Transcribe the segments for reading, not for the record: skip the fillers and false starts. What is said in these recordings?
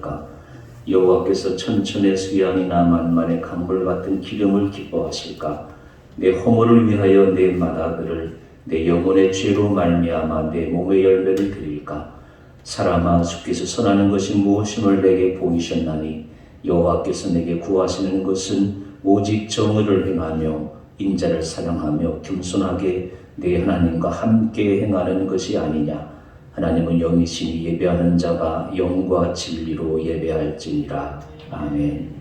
기뻐하실까? 여호와께서 천천의 수양이나 만만의 강물 같은 기름을 기뻐하실까? 내 허물을 위하여 내 마다들을 내 영혼의 죄로 말미암아 내 몸의 열매를 드릴까? 사람아, 주께서 선하는 것이 무엇임을 내게 보이셨나니 여호와께서 내게 구하시는 것은 오직 정의를 행하며 인자를 사랑하며 겸손하게 내 하나님과 함께 행하는 것이 아니냐. 하나님은 영이시니 예배하는 자가 영과 진리로 예배할지니라. 아멘.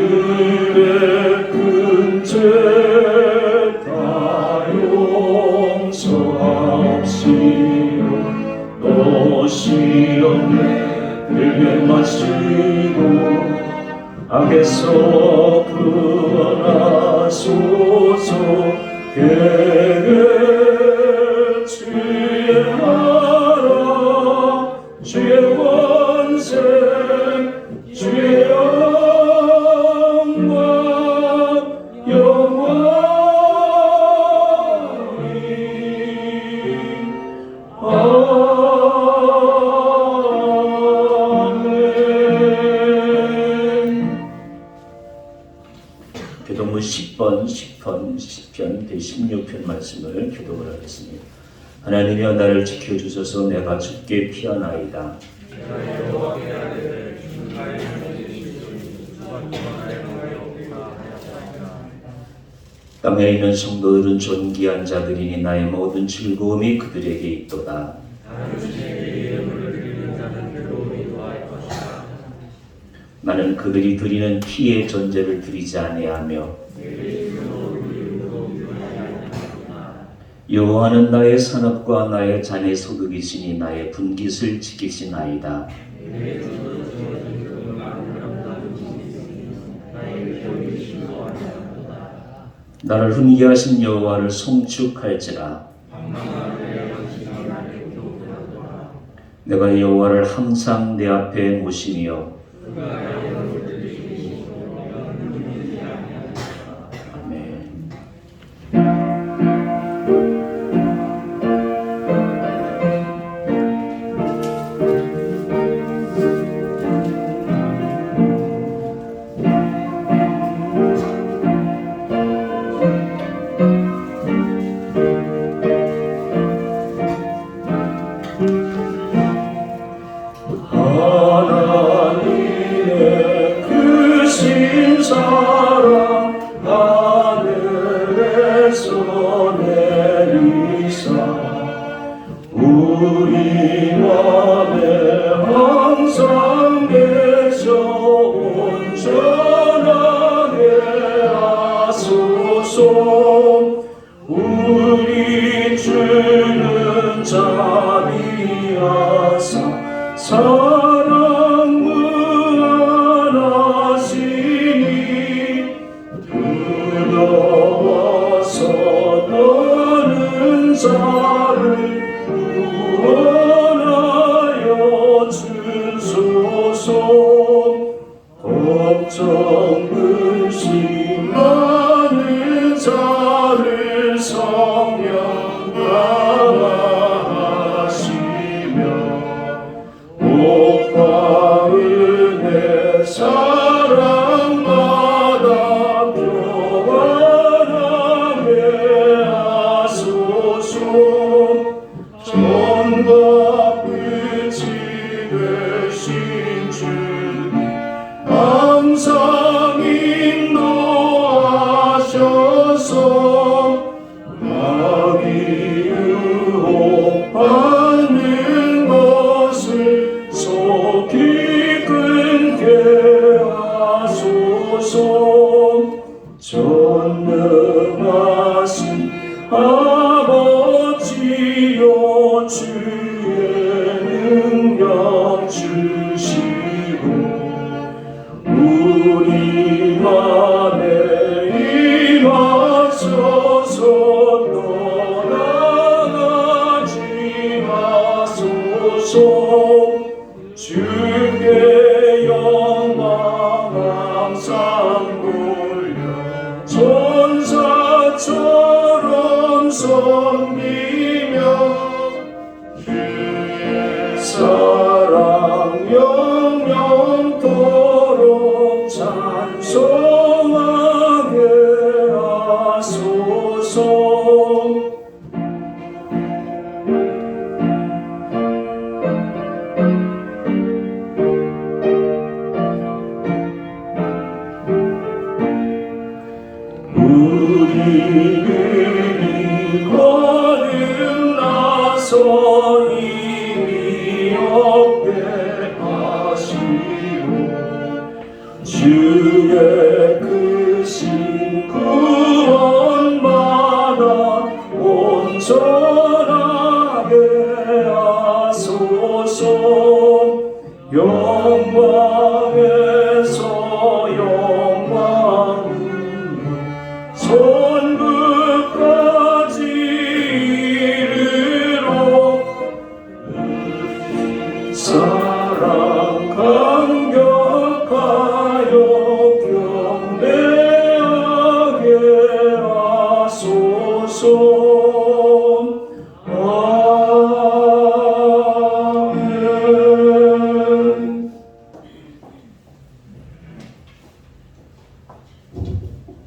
우리들의 큰 죄 다 용서하시오. 또 시험에 들게 마시고 악에서 구원하소서. 그에게 주의 나라 주의 권세 주의 영광 영원히. 아멘. 교독문 10번, 10편, 제16편 말씀을 교독을 하겠습니다. 하나님이여 나를 지켜주소서. 내가 주께 피하나이다. 땅에 있는 성도들은 존귀한 자들이니 나의 모든 즐거움이 그들에게 있도다. 나는 그들이 드리는 피의 전제를 드리지 아니하며 여호와는 나의 산업과 나의 잔의 소득이시니 나의 분깃을 지키시나이다. 나를 훈계하신 여호와를 송축할지라. 내가 여호와를 항상 내 앞에 모시며 아멘. 하나님의 크신 사랑 하늘에서 내리사 우리 맘에 항상 계셔 온전하게 하소서. 우리 주는 자비하사 사랑 무한하시니 두려워서 떠는 자를 구원하여 주소서. 걱정 근심 많은 자를 성령 강화하시며 복과 은혜 사랑받아 전능하신 아버지여 주의 능력 주시고 우리 안에 임하소서 떠나가지 마소서 주께 영광 항상 돌려 천사처럼 섬기며 주의 사랑 영영토록 찬송하게 하소서. 우리들이 거듭나서 이미 없게 하시고 주의 크신 구원받아 온전하게 하소서. 영광에서 영광으로 천국까지 이르러 사랑 감격하여 경배하게 하소서. 아멘.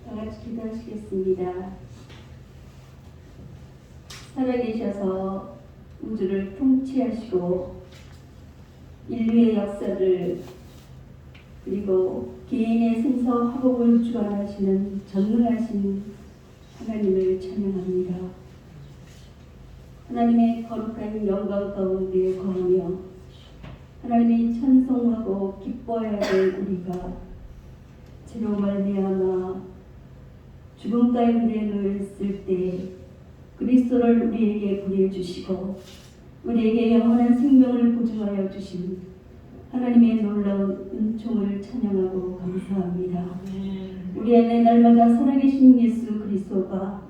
다 같이 기도하시겠습니다. 살아계셔서 우주를 통치하시고 인류의 역사를 그리고 개인의 생사 화복을 주관하시는 전능하신 하나님을 찬양합니다. 하나님의 거룩한 영광 가운데 거하며 하나님이 찬송하고 기뻐해야 될 우리가 죄로 말미암아 죽음 가운데 놓였을 때 그리스도를 우리에게 보내주시고 우리에게 영원한 생명을 보증하여 주신 하나님의 놀라운 은총을 찬양하고 감사합니다. 우리 안에 날마다 살아계신 예수 그리스도가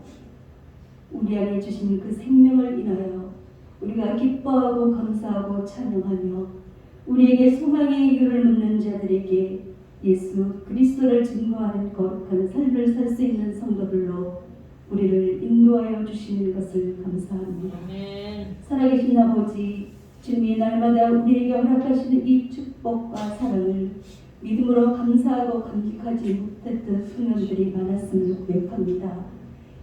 우리 안에 주신 그 생명을 인하여 우리가 기뻐하고 감사하고 찬양하며 우리에게 소망의 이유를 묻는 자들에게 예수 그리스도를 증거하는 거룩한 삶을 살 수 있는 성도들로 우리를 인도하여 주시는 것을 감사합니다. 살아계신 아버지, 주님이 날마다 우리에게 허락하시는 이 축복과 사랑을 믿음으로 감사하고 감격하지 못했던 순간들이 많았음을 고백합니다.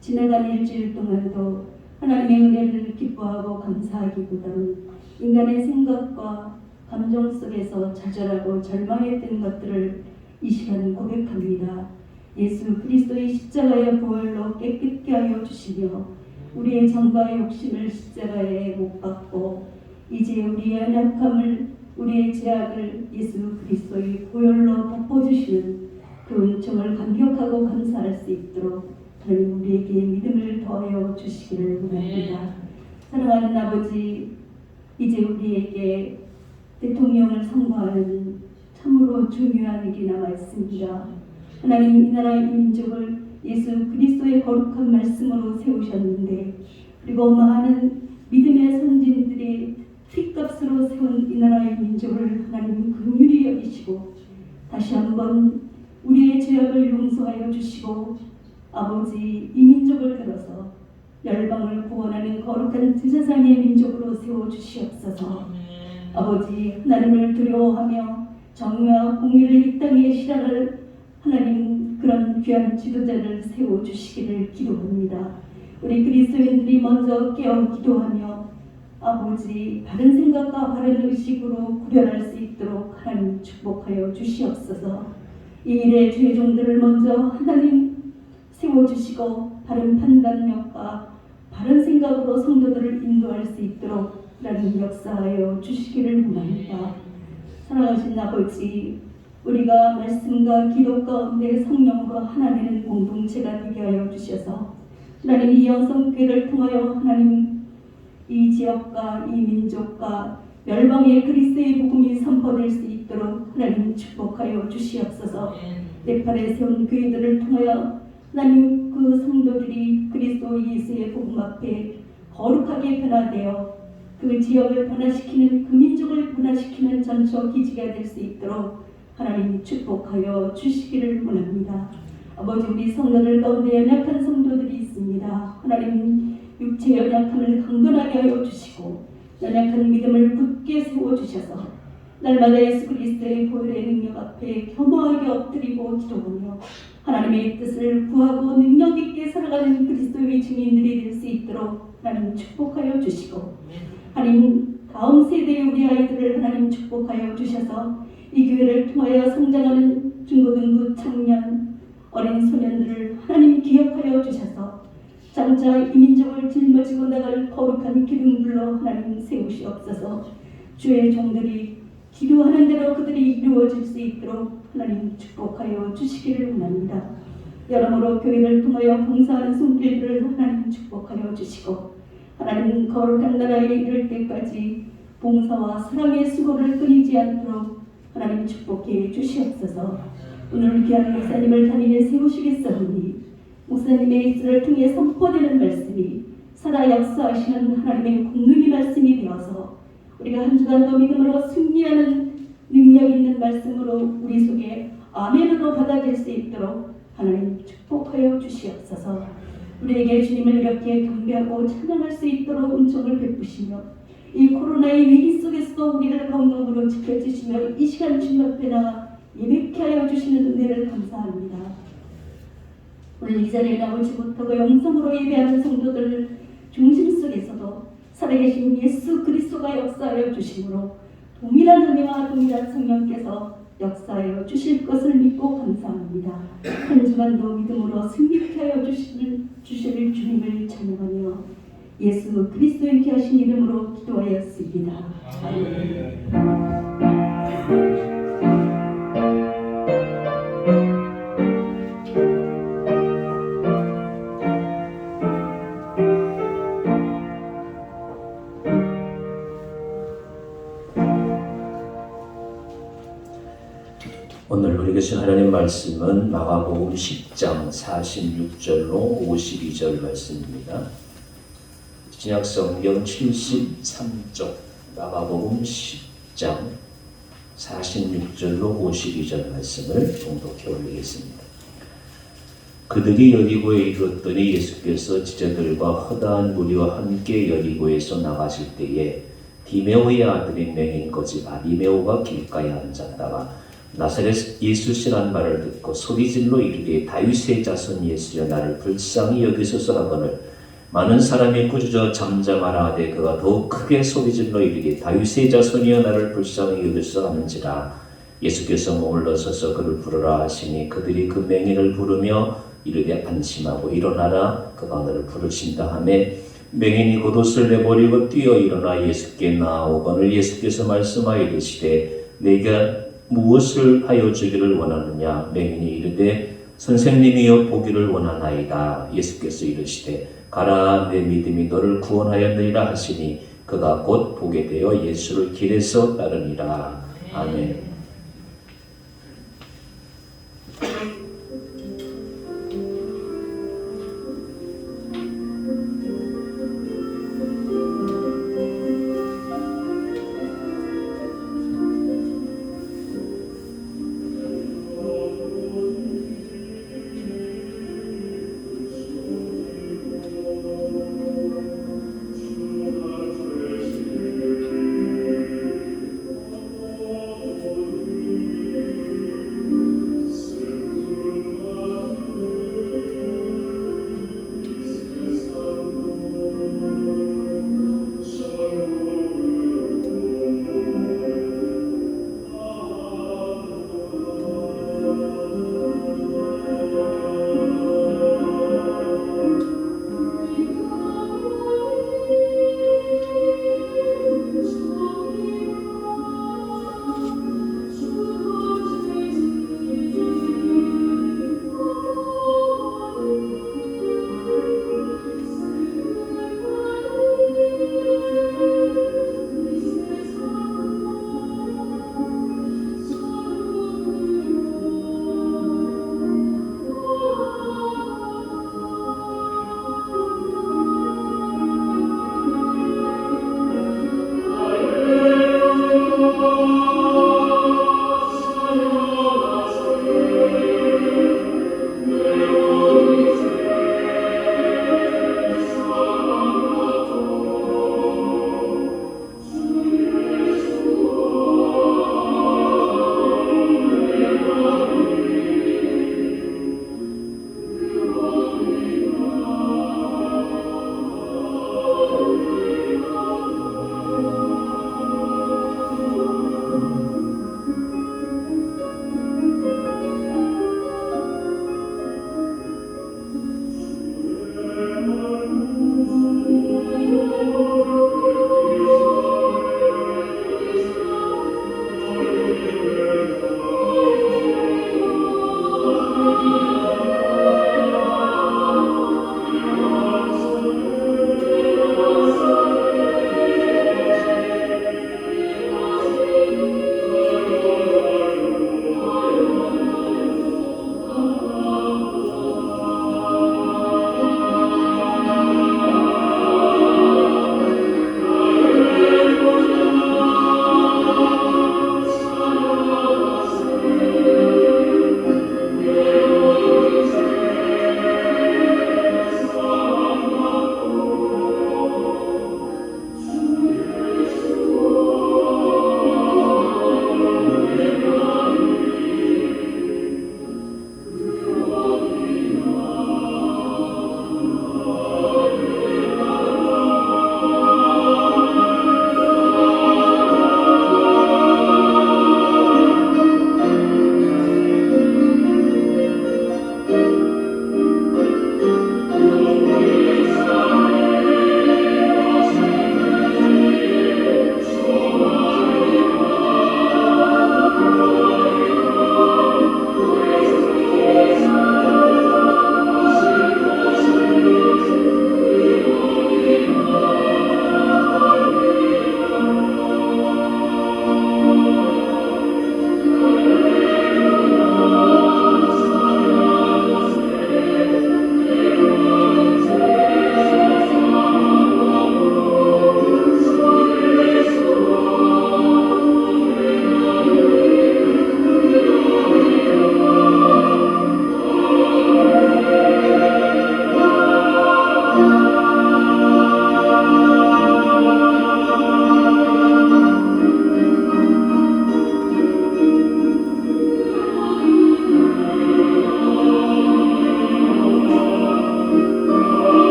지나간 일주일 동안도 하나님의 은혜를 기뻐하고 감사하기보다는 인간의 생각과 감정 속에서 좌절하고 절망했던 것들을 이 시간 고백합니다. 예수 그리스도의 십자가의 보혈로 깨끗게 하여 주시며 우리의 정과 욕심을 십자가에 못 박고 이제 우리의 연약함을 우리의 죄악을 예수 그리스도의 보혈로 덮어주시는 그 은총을 감격하고 감사할 수 있도록 하나님 우리에게 믿음을 더하여 주시기를 원합니다. 사랑하는 아버지, 이제 우리에게 대통령을 선거하는 참으로 중요한 일이 남아 있습니다. 하나님 이 나라의 민족을 예수 그리스도의 거룩한 말씀으로 세우셨는데 그리고 많은 믿음의 선진들이 핏값으로 세운 이 나라의 민족을 하나님 긍휼히 여기시고 다시 한번 우리의 죄악을 용서하여 주시고 아버지 이 민족을 들어서 열방을 구원하는 거룩한 제사장의 민족으로 세워주시옵소서. 아버지 하나님을 두려워하며 정의와 공의를 이 땅에 실현할 하나님 그런 귀한 지도자를 세워주시기를 기도합니다. 우리 그리스도인들이 먼저 깨어 기도하며 아버지 바른 생각과 바른 의식으로 구별할 수 있도록 하나님 축복하여 주시옵소서. 이 일의 죄종들을 먼저 하나님 세워주시고 바른 판단력과 바른 생각으로 성도들을 인도할 수 있도록 하나님 역사하여 주시기를 원합니다. 사랑하신 아버지, 우리가 말씀과 기도 가운데 성령으로 하나 되는 공동체가 되게 하여 주셔서 하나님 이 영성교회를 통하여 하나님 이 지역과 이 민족과 멸망의 그리스도의 복음이 선포될 수 있도록 하나님 축복하여 주시옵소서. 네팔에 세운 교회들을 통하여 하나님 그 성도들이 그리스도 예수의 복음 앞에 거룩하게 변화되어 그 지역을 변화시키는 그 민족을 변화시키는 전초 기지가 될 수 있도록 하나님 축복하여 주시기를 원합니다. 아버지 우리 성도들 가운데 연약한 성도들이 있습니다. 하나님 육체 연약함을 강건하게 하여 주시고 연약한 믿음을 굳게 세워주셔서 날마다 예수 그리스도의 보혈의 능력 앞에 겸허하게 엎드리고 기도하며 하나님의 뜻을 구하고 능력 있게 살아가는 그리스도의 증인들이 될 수 있도록 하나님 축복하여 주시고 하나님 다음 세대의 우리 아이들을 하나님 축복하여 주셔서 이 교회를 통하여 성장하는 중고등부 청년 어린 소년들을 하나님 기억하여 주셔서 장차 이 민족을 짊어지고 나갈 거룩한 기둥들로 하나님 세우시옵소서. 주의 종들이 기도하는 대로 그들이 이루어질 수 있도록 하나님 축복하여 주시기를 원합니다. 여러모로 교회를 통하여 봉사하는 손길들을 하나님 축복하여 주시고 하나님 거룩한 나라에 이를 때까지 봉사와 사랑의 수고를 끊이지 않도록 하나님 축복해 주시옵소서. 오늘 귀한 목사님을 단위에 세우시겠사오니 목사님의 입술을 통해 선포되는 말씀이 살아 역사하시는 하나님의 공능의 말씀이 되어서 우리가 한 주간도 믿음으로 승리하는 능력 있는 말씀으로 우리 속에 아멘으로 받아들일 수 있도록 하나님 축복하여 주시옵소서. 우리에게 주님을 이렇게 경배하고 찬양할 수 있도록 은총을 베푸시며 이 코로나의 위기 속에서도 우리를 건강으로 지켜주시며 이 시간 주님 앞에 나와 예배케 하여 주시는 은혜를 감사합니다. 오늘 이 자리에 나오지 못하고 영성으로 예배하는 성도들 중심 속에서도 살아계신 예수 그리스도가 역사하여 주심으로 동일한 은혜와 동일한 성령께서 역사하여 주실 것을 믿고 감사합니다. 한 주간도 믿음으로 승리케 하여 주실 주님을 찬양하며 예수 그리스도의 귀하신 이름으로 기도하였습니다. 아멘. 오늘 우리 계신 하나님 말씀은 마가복음 10장 46절로 52절 말씀입니다. 신약성경 73쪽 마가복음 10장 46절로 52절 말씀을 봉독해 올리겠습니다. 그들이 여리고에 이르렀더니 예수께서 지제들과 허다한 무리와 함께 여리고에서 나가실 때에 디메오의 아들인 맹인 거지 바디메오가 길가에 앉았다가 나사렛 예수시란 말을 듣고 소리질러 이르되 다윗의 자손 예수여 나를 불쌍히 여기소서 하거늘 많은 사람이 꾸짖어 잠잠하라 하되 그가 더욱 크게 소리질러 이르되 다윗의 자손이여 나를 불쌍히 여기소서 하는지라. 예수께서 머물러 서서 그를 부르라 하시니 그들이 그 맹인을 부르며 이르되 안심하고 일어나라 그가 너를 부르신다 하매 맹인이 곧 옷을 내버리고 뛰어 일어나 예수께 나아오거늘 예수께서 말씀하여 이르시되 내가 무엇을 하여 주기를 원하느냐. 맹인이 이르되 선생님이여 보기를 원하나이다. 예수께서 이르시되 가라 내 믿음이 너를 구원하였느니라 하시니 그가 곧 보게 되어 예수를 길에서 따르니라. 아멘.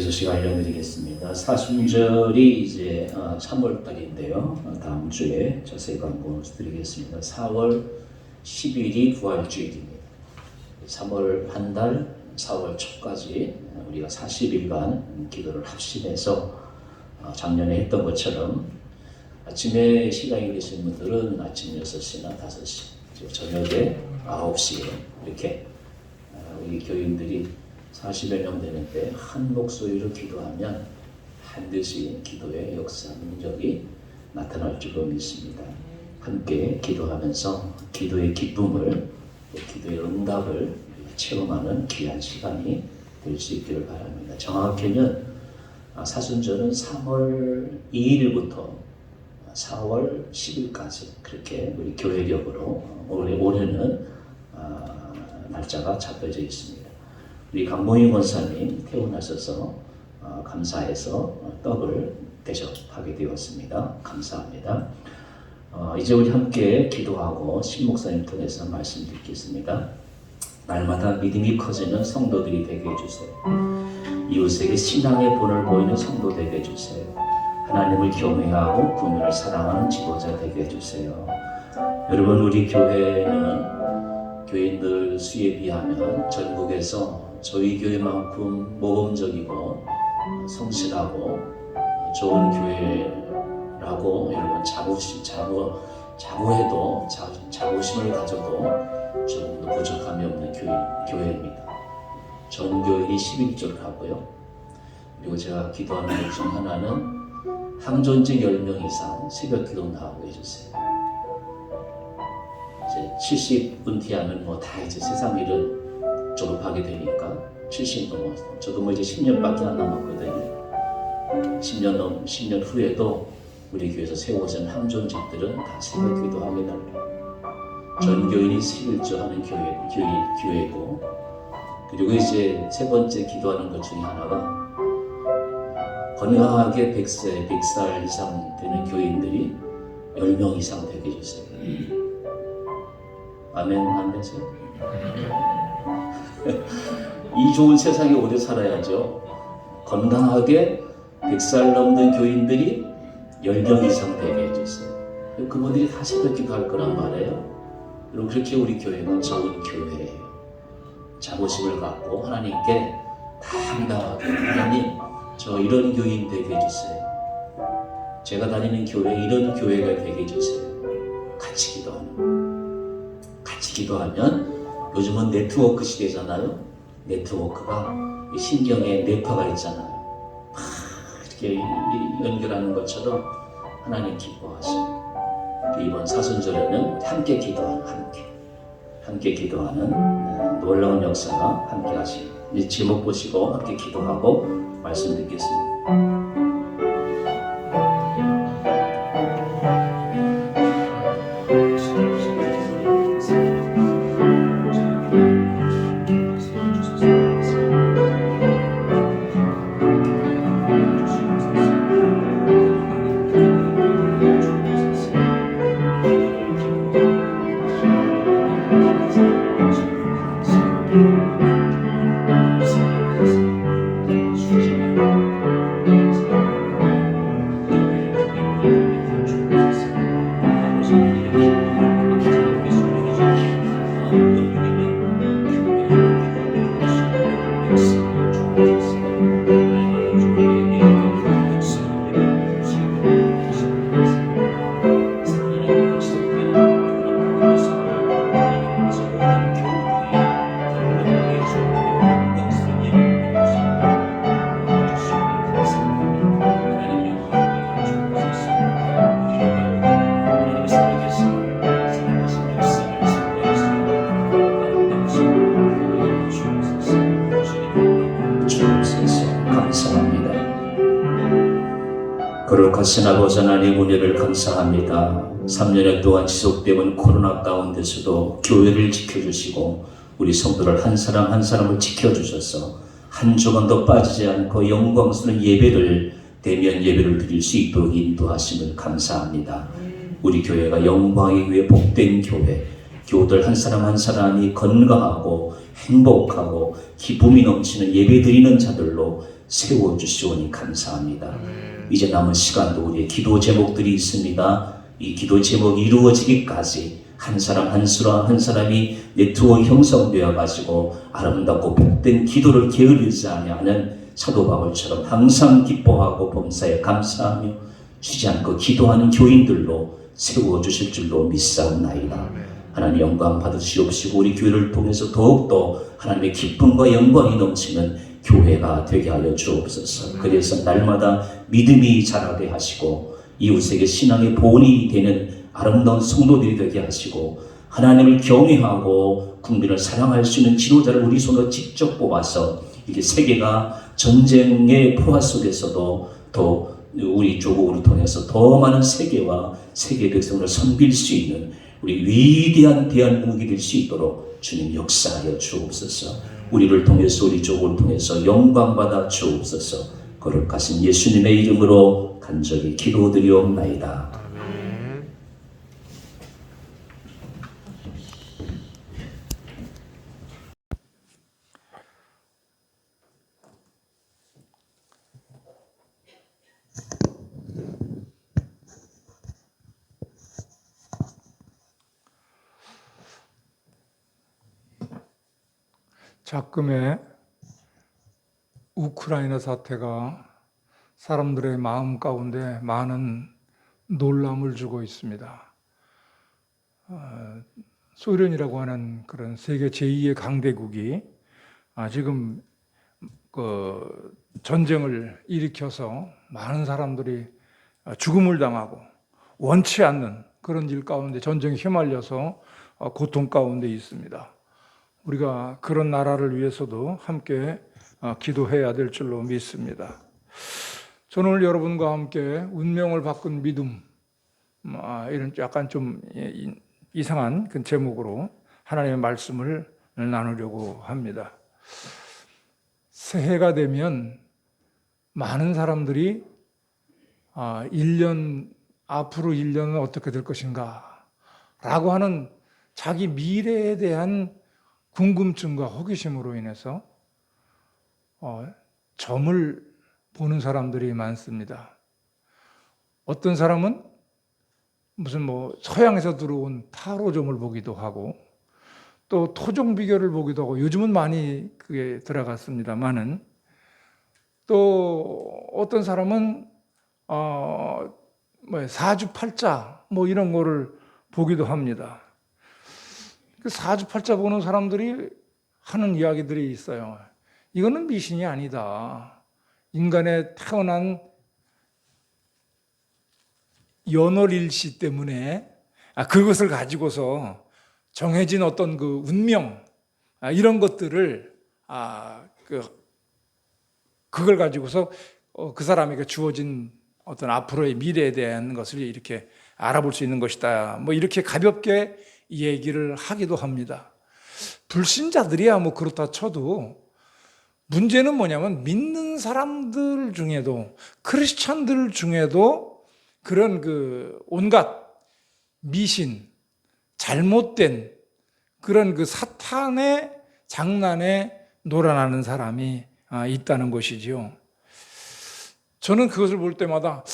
소식 알려드리겠습니다. 사순절이 이제 3월 달인데요. 다음 주에 자세히 광고 드리겠습니다. 4월 10일이 부활주일입니다. 3월 한 달, 4월 초까지 우리가 40일간 기도를 합심해서 작년에 했던 것처럼 아침에 시간이 되신 분들은 아침 6시나 5시, 저녁에 9시에 이렇게 우리 교인들이 40여 명 되는데 한 목소리로 기도하면 반드시 기도의 역사, 능력이 나타날 줄로 믿습니다. 함께 기도하면서 기도의 기쁨을, 기도의 응답을 체험하는 귀한 시간이 될 수 있기를 바랍니다. 정확히는 사순절은 3월 2일부터 4월 10일까지 그렇게 우리 교회력으로 올해는 날짜가 잡혀져 있습니다. 우리 강모희 권사님 태어나셔서 감사해서 떡을 대접하게 되었습니다. 감사합니다. 이제 우리 함께 기도하고 신 목사님 통해서 말씀 듣겠습니다. 날마다 믿음이 커지는 성도들이 되게 해주세요. 이웃에게 신앙의 본을 보이는 성도 되게 해주세요. 하나님을 경외하고 국민을 사랑하는 지도자 되게 해주세요. 여러분, 우리 교회는 교인들 수에 비하면 전국에서 저희 교회만큼 모범적이고 성실하고 좋은 교회라고 여러분 자부심을 가져도 조금도 부족함이 없는 교회입니다. 전 교인이 11조를 하고요. 그리고 제가 기도하는 것 중 하나는 항존직 10명 이상 새벽 기도 나오고 해주세요. 이제 70분 뒤하면 다 이제 세상 일은 졸업하게 되니까 70 넘어서 저도 이제 10년밖에 안 남았거든요. 10년 후에도 우리 교회에서 세워진 항존직들은 다 새벽 기도하게 달라요. 전 교인이 11조 하는 교회고, 그리고 이제 세 번째 기도하는 것 중에 하나가 건강하게 100살 이상 되는 교인들이 10명 이상 되게 해주세요. 아멘 안 되세요? 이 좋은 세상에 오래 살아야죠. 건강하게 100살 넘는 교인들이 10명 이상 되게 해주세요. 그분들이 다 새벽 기도할 거란 말이에요. 그럼 그렇게 우리 교회가 좋은 교회예요. 자부심을 갖고 하나님께 당당하게 하나님 저 이런 교인 되게 해주세요. 제가 다니는 교회 이런 교회가 되게 해주세요. 같이 기도하면 요즘은 네트워크 시대잖아요. 네트워크가 신경에 뇌파가 있잖아요. 이렇게 연결하는 것처럼 하나님 기뻐하시고, 이번 사순절에는 함께 기도하는 놀라운 역사가 함께 하시고, 이 제목 보시고 함께 기도하고 말씀 듣겠습니다. 거룩하신 아버지 하나님 은혜를 감사합니다. 3년 동안 지속되는 코로나 가운데서도 교회를 지켜주시고 우리 성도를 한 사람 한 사람을 지켜주셔서 한 조금도 빠지지 않고 영광스러운 예배를 대면 예배를 드릴 수 있도록 인도하심을 감사합니다. 우리 교회가 영광의 위에 복된 교우들 한 사람 한 사람이 건강하고 행복하고 기쁨이 넘치는 예배 드리는 자들로 세워주시오니 감사합니다. 이제 남은 시간도 우리의 기도 제목들이 있습니다. 이 기도 제목이 이루어지기까지 한 사람 한 사람이 네트워크 형성되어 가지고 아름답고 복된 기도를 게으르지 아니하는 사도 바울처럼 항상 기뻐하고 범사에 감사하며 쉬지 않고 기도하는 교인들로 세워주실 줄로 믿사옵나이다. 하나님 영광 받으시옵시고 우리 교회를 통해서 더욱더 하나님의 기쁨과 영광이 넘치는 교회가 되게 하여 주옵소서. 그래서 날마다 믿음이 자라게 하시고 이웃에게 신앙의 본이 되는 아름다운 성도들이 되게 하시고 하나님을 경외하고 국민을 사랑할 수 있는 지도자를 우리 손으로 직접 뽑아서 이게 세계가 전쟁의 포화 속에서도 더 우리 조국을 통해서 더 많은 세계와 세계 백성을 섬길 수 있는 우리 위대한 대한민국이 될 수 있도록 주님 역사하여 주옵소서. 우리를 통해서 우리 조국을 통해서 영광받아 주옵소서. 거룩하신 예수님의 이름으로 간절히 기도드리옵나이다. 작금의 우크라이나 사태가 사람들의 마음 가운데 많은 놀람을 주고 있습니다. 소련이라고 하는 그런 세계 제2의 강대국이 지금 그 전쟁을 일으켜서 많은 사람들이 죽음을 당하고 원치 않는 그런 일 가운데 전쟁에 휘말려서 고통 가운데 있습니다. 우리가 그런 나라를 위해서도 함께 기도해야 될 줄로 믿습니다. 저는 오늘 여러분과 함께 운명을 바꾼 믿음, 이런 약간 좀 이상한 그 제목으로 하나님의 말씀을 나누려고 합니다. 새해가 되면 많은 사람들이 앞으로 1년은 어떻게 될 것인가 라고 하는 자기 미래에 대한 궁금증과 호기심으로 인해서 점을 보는 사람들이 많습니다. 어떤 사람은 무슨 서양에서 들어온 타로점을 보기도 하고 또 토종 비결을 보기도 하고 요즘은 많이 그게 들어갔습니다만은 또 어떤 사람은 사주팔자 이런 거를 보기도 합니다. 그 사주팔자 보는 사람들이 하는 이야기들이 있어요. 이거는 미신이 아니다. 인간의 타고난 연월일시 때문에 그것을 가지고서 정해진 어떤 그 운명 이런 것들을 그걸 가지고서 그 사람에게 주어진 어떤 앞으로의 미래에 대한 것을 이렇게 알아볼 수 있는 것이다. 이렇게 가볍게 얘기를 하기도 합니다. 불신자들이야 그렇다 쳐도 문제는 뭐냐면 믿는 사람들 중에도 크리스찬들 중에도 그런 그 온갖 미신, 잘못된 그런 그 사탄의 장난에 놀아나는 사람이 있다는 것이지요. 저는 그것을 볼 때마다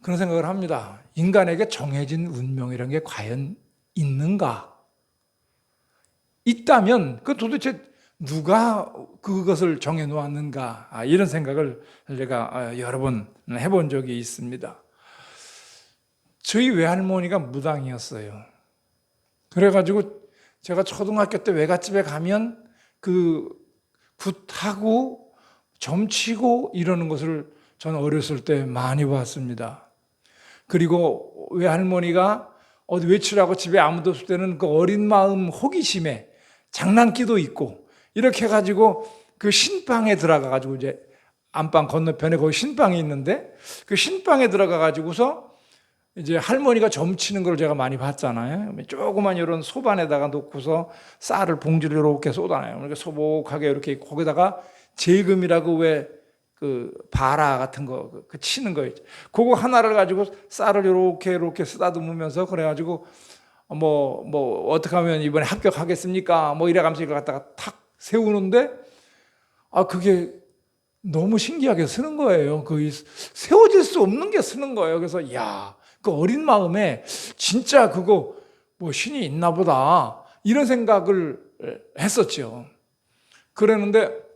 그런 생각을 합니다. 인간에게 정해진 운명이라는 게 과연 있는가? 있다면 그 도대체 누가 그것을 정해 놓았는가? 이런 생각을 제가 여러 번 해본 적이 있습니다. 저희 외할머니가 무당이었어요. 그래가지고 제가 초등학교 때 외갓집에 가면 그 굿하고 점치고 이러는 것을 저는 어렸을 때 많이 봤습니다. 그리고 외할머니가 어디 외출하고 집에 아무도 없을 때는 그 어린 마음 호기심에 장난기도 있고 이렇게 해가지고 그 신방에 들어가가지고 이제 안방 건너편에 거기 신방이 있는데 그 신방에 들어가가지고서 이제 할머니가 점치는 걸 제가 많이 봤잖아요. 조그만 이런 소반에다가 놓고서 쌀을 봉지를 이렇게 쏟아내요. 그러니까 소복하게 이렇게 거기다가 재금이라고 왜 그 바라 같은 거 그 치는 거 있죠. 그거 하나를 가지고 쌀을 이렇게 쓰다듬으면서 그래가지고 어떻게 하면 이번에 합격하겠습니까? 이래가면서 이걸 갖다가 탁 세우는데 그게 너무 신기하게 쓰는 거예요. 세워질 수 없는 게 쓰는 거예요. 그래서 야, 그 어린 마음에 진짜 그거 뭐 신이 있나 보다 이런 생각을 했었죠. 그랬는데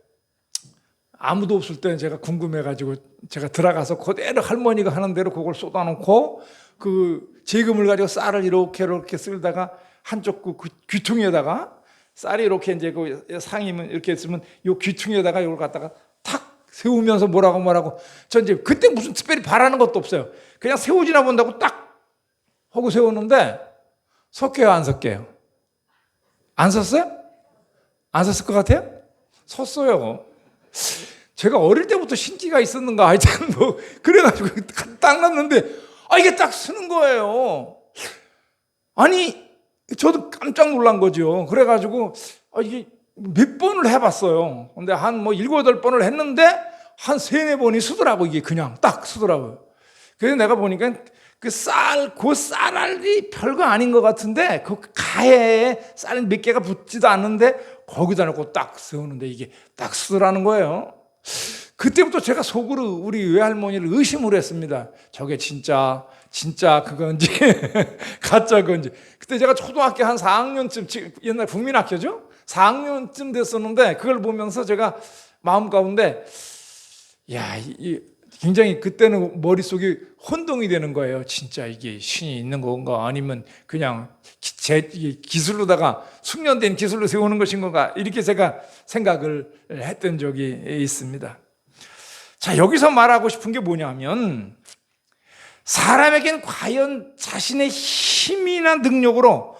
아무도 없을 때 제가 궁금해가지고 제가 들어가서 그대로 할머니가 하는 대로 그걸 쏟아놓고 그 재금을 가지고 쌀을 이렇게 쓸다가 한쪽 그 귀퉁이에다가 쌀이 이렇게 이제 그 상이면 이렇게 있으면 요 귀퉁이에다가 이걸 갖다가 탁 세우면서 뭐라고 전 이제 그때 무슨 특별히 바라는 것도 없어요. 그냥 세워지나 본다고 딱 하고 세웠는데 섰게요, 안 섰게요? 안 섰어요? 안 섰을 것 같아요? 섰어요. 제가 어릴 때부터 신기가 있었는가 하여튼 뭐 그래가지고 딱 놨는데 이게 딱 서는 거예요. 아니 저도 깜짝 놀란 거죠. 그래가지고 이게 몇 번을 해봤어요. 근데 한 뭐 7, 8번을 했는데 한 3, 4번이 서더라고. 이게 그냥 딱 서더라고요. 그래서 내가 보니까 그 쌀알이 별거 아닌 것 같은데 그 가해에 쌀 몇 개가 붙지도 않는데 거기다 놓고 딱 세우는데 이게 딱 서더라는 거예요. 그때부터 제가 속으로 우리 외할머니를 의심을 했습니다. 저게 진짜 그건지 가짜 건지. 그때 제가 초등학교 한 4학년쯤, 옛날 국민학교죠? 4학년쯤 됐었는데 그걸 보면서 제가 마음 가운데 굉장히 그때는 머릿속이 혼동이 되는 거예요. 진짜 이게 신이 있는 건가 아니면 그냥 제 기술로다가 숙련된 기술로 세우는 것인 건가 이렇게 제가 생각을 했던 적이 있습니다. 자, 여기서 말하고 싶은 게 뭐냐면 사람에겐 과연 자신의 힘이나 능력으로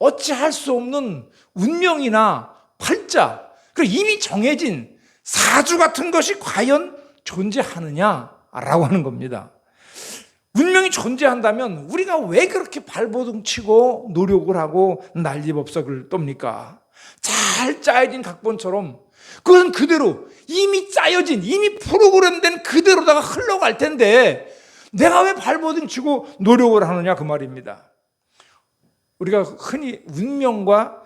어찌할 수 없는 운명이나 팔자, 그리고 이미 정해진 사주 같은 것이 과연 존재하느냐라고 하는 겁니다. 운명이 존재한다면 우리가 왜 그렇게 발버둥 치고 노력을 하고 난리법석을 떱니까? 잘 짜여진 각본처럼 그건 그대로 이미 짜여진, 이미 프로그램된 그대로다가 흘러갈 텐데 내가 왜 발버둥 치고 노력을 하느냐 그 말입니다. 우리가 흔히 운명과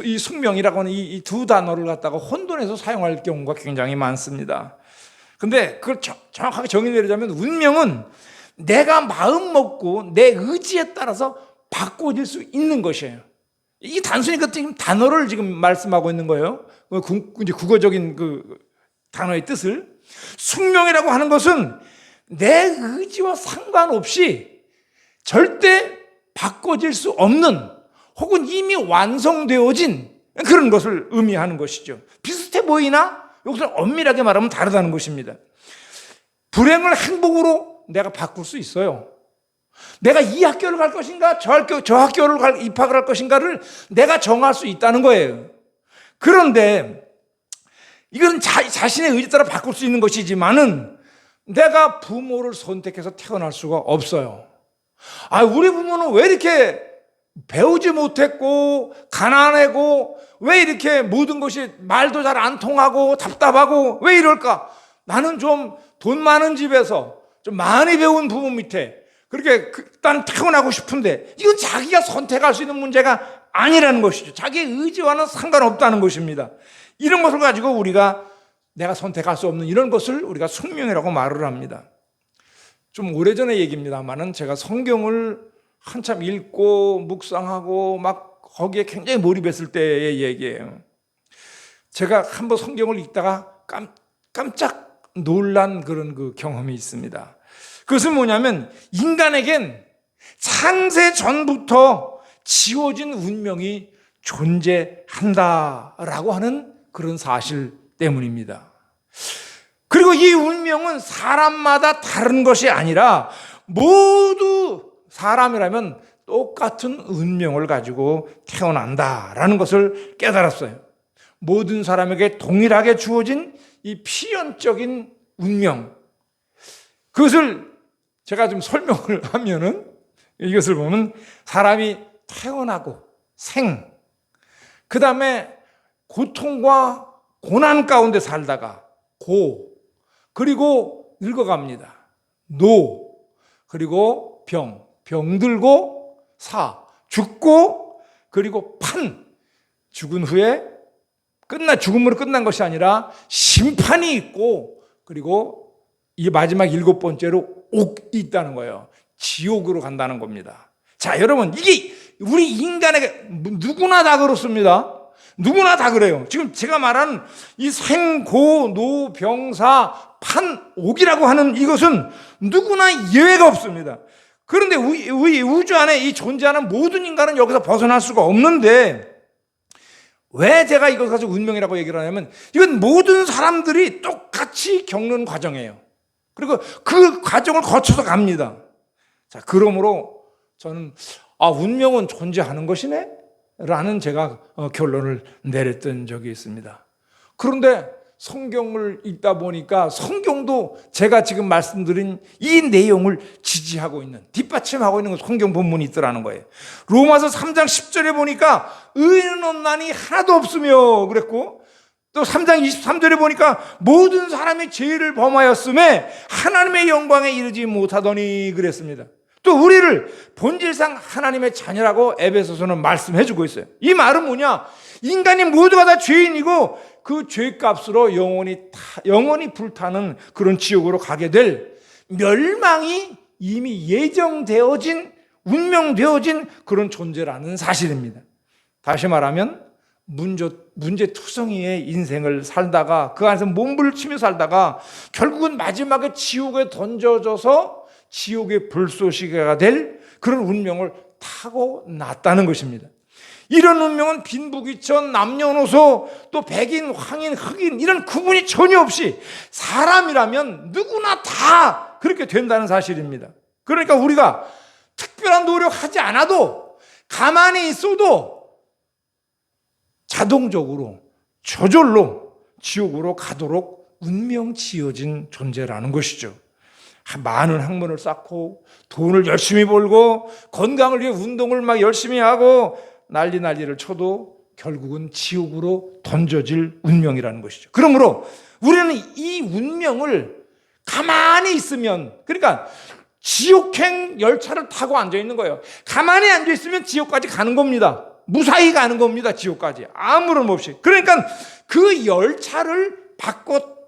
이 숙명이라고 하는 이 두 단어를 갖다가 혼돈해서 사용할 경우가 굉장히 많습니다. 근데 그걸 정확하게 정의 내리자면 운명은 내가 마음 먹고 내 의지에 따라서 바꿔질 수 있는 것이에요. 이게 단순히 그 단어를 지금 말씀하고 있는 거예요. 이제 국어적인 그 단어의 뜻을. 숙명이라고 하는 것은 내 의지와 상관없이 절대 바꿔질 수 없는 혹은 이미 완성되어진 그런 것을 의미하는 것이죠. 비슷해 보이나 여기서 엄밀하게 말하면 다르다는 것입니다. 불행을 행복으로 내가 바꿀 수 있어요. 내가 이 학교를 갈 것인가 저 학교를 입학을 할 것인가를 내가 정할 수 있다는 거예요. 그런데 이건 자신의 의지에 따라 바꿀 수 있는 것이지만은 내가 부모를 선택해서 태어날 수가 없어요. 우리 부모는 왜 이렇게 배우지 못했고 가난하고 왜 이렇게 모든 것이 말도 잘 안 통하고 답답하고 왜 이럴까? 나는 좀 돈 많은 집에서 좀 많이 배운 부모 밑에 그렇게 난 태어나고 싶은데 이건 자기가 선택할 수 있는 문제가 아니라는 것이죠. 자기의 의지와는 상관없다는 것입니다. 이런 것을 가지고 우리가 내가 선택할 수 없는 이런 것을 우리가 숙명이라고 말을 합니다. 좀 오래전의 얘기입니다만은 제가 성경을 한참 읽고 묵상하고 막 거기에 굉장히 몰입했을 때의 얘기예요. 제가 한번 성경을 읽다가 깜짝 놀란 그런 그 경험이 있습니다. 그것은 뭐냐면 인간에겐 창세 전부터 지어진 운명이 존재한다라고 하는 그런 사실 때문입니다. 그리고 이 운명은 사람마다 다른 것이 아니라 모두 사람이라면 똑같은 운명을 가지고 태어난다라는 것을 깨달았어요. 모든 사람에게 동일하게 주어진 이 필연적인 운명, 그것을 제가 좀 설명을 하면은 이것을 보면 사람이 태어나고 그 다음에 고통과 고난 가운데 살다가 그리고 늙어갑니다. 그리고 병들고 죽고 그리고 죽은 후에 죽음으로 끝난 것이 아니라 심판이 있고, 그리고 이 마지막 7번째로 옥이 있다는 거예요. 지옥으로 간다는 겁니다. 자, 여러분, 이게 우리 인간에게 누구나 다 그렇습니다. 누구나 다 그래요. 지금 제가 말하는 이 생고노병사 판옥이라고 하는 이것은 누구나 예외가 없습니다. 그런데 우리 우주 안에 이 존재하는 모든 인간은 여기서 벗어날 수가 없는데, 왜 제가 이걸 가지고 운명이라고 얘기를 하냐면, 이건 모든 사람들이 똑같이 겪는 과정이에요. 그리고 그 과정을 거쳐서 갑니다. 자, 그러므로 저는 운명은 존재하는 것이네? 라는 제가 결론을 내렸던 적이 있습니다. 그런데 성경을 읽다 보니까 성경도 제가 지금 말씀드린 이 내용을 지지하고 있는, 뒷받침하고 있는 성경 본문이 있더라는 거예요. 로마서 3장 10절에 보니까 의인은 없나니 하나도 없으며 그랬고, 또 3장 23절에 보니까 모든 사람이 죄를 범하였음에 하나님의 영광에 이르지 못하더니 그랬습니다. 또 우리를 본질상 하나님의 자녀라고 에베소서는 말씀해주고 있어요. 이 말은 뭐냐? 인간이 모두가 다 죄인이고 그 죄값으로 영원히 불타는 그런 지옥으로 가게 될 멸망이 이미 예정되어진, 운명되어진 그런 존재라는 사실입니다. 다시 말하면 문제투성이의 인생을 살다가 그 안에서 몸부림치며 살다가 결국은 마지막에 지옥에 던져져서 지옥의 불쏘시개가 될 그런 운명을 타고 났다는 것입니다. 이런 운명은 빈부귀천, 남녀노소, 또 백인, 황인, 흑인 이런 구분이 전혀 없이 사람이라면 누구나 다 그렇게 된다는 사실입니다. 그러니까 우리가 특별한 노력하지 않아도 가만히 있어도 자동적으로 저절로 지옥으로 가도록 운명 지어진 존재라는 것이죠. 많은 학문을 쌓고 돈을 열심히 벌고 건강을 위해 운동을 막 열심히 하고 난리를 쳐도 결국은 지옥으로 던져질 운명이라는 것이죠. 그러므로 우리는 이 운명을 가만히 있으면, 그러니까 지옥행 열차를 타고 앉아있는 거예요. 가만히 앉아있으면 지옥까지 가는 겁니다. 무사히 가는 겁니다. 지옥까지 아무런 없이. 그러니까 그 열차를 바꿔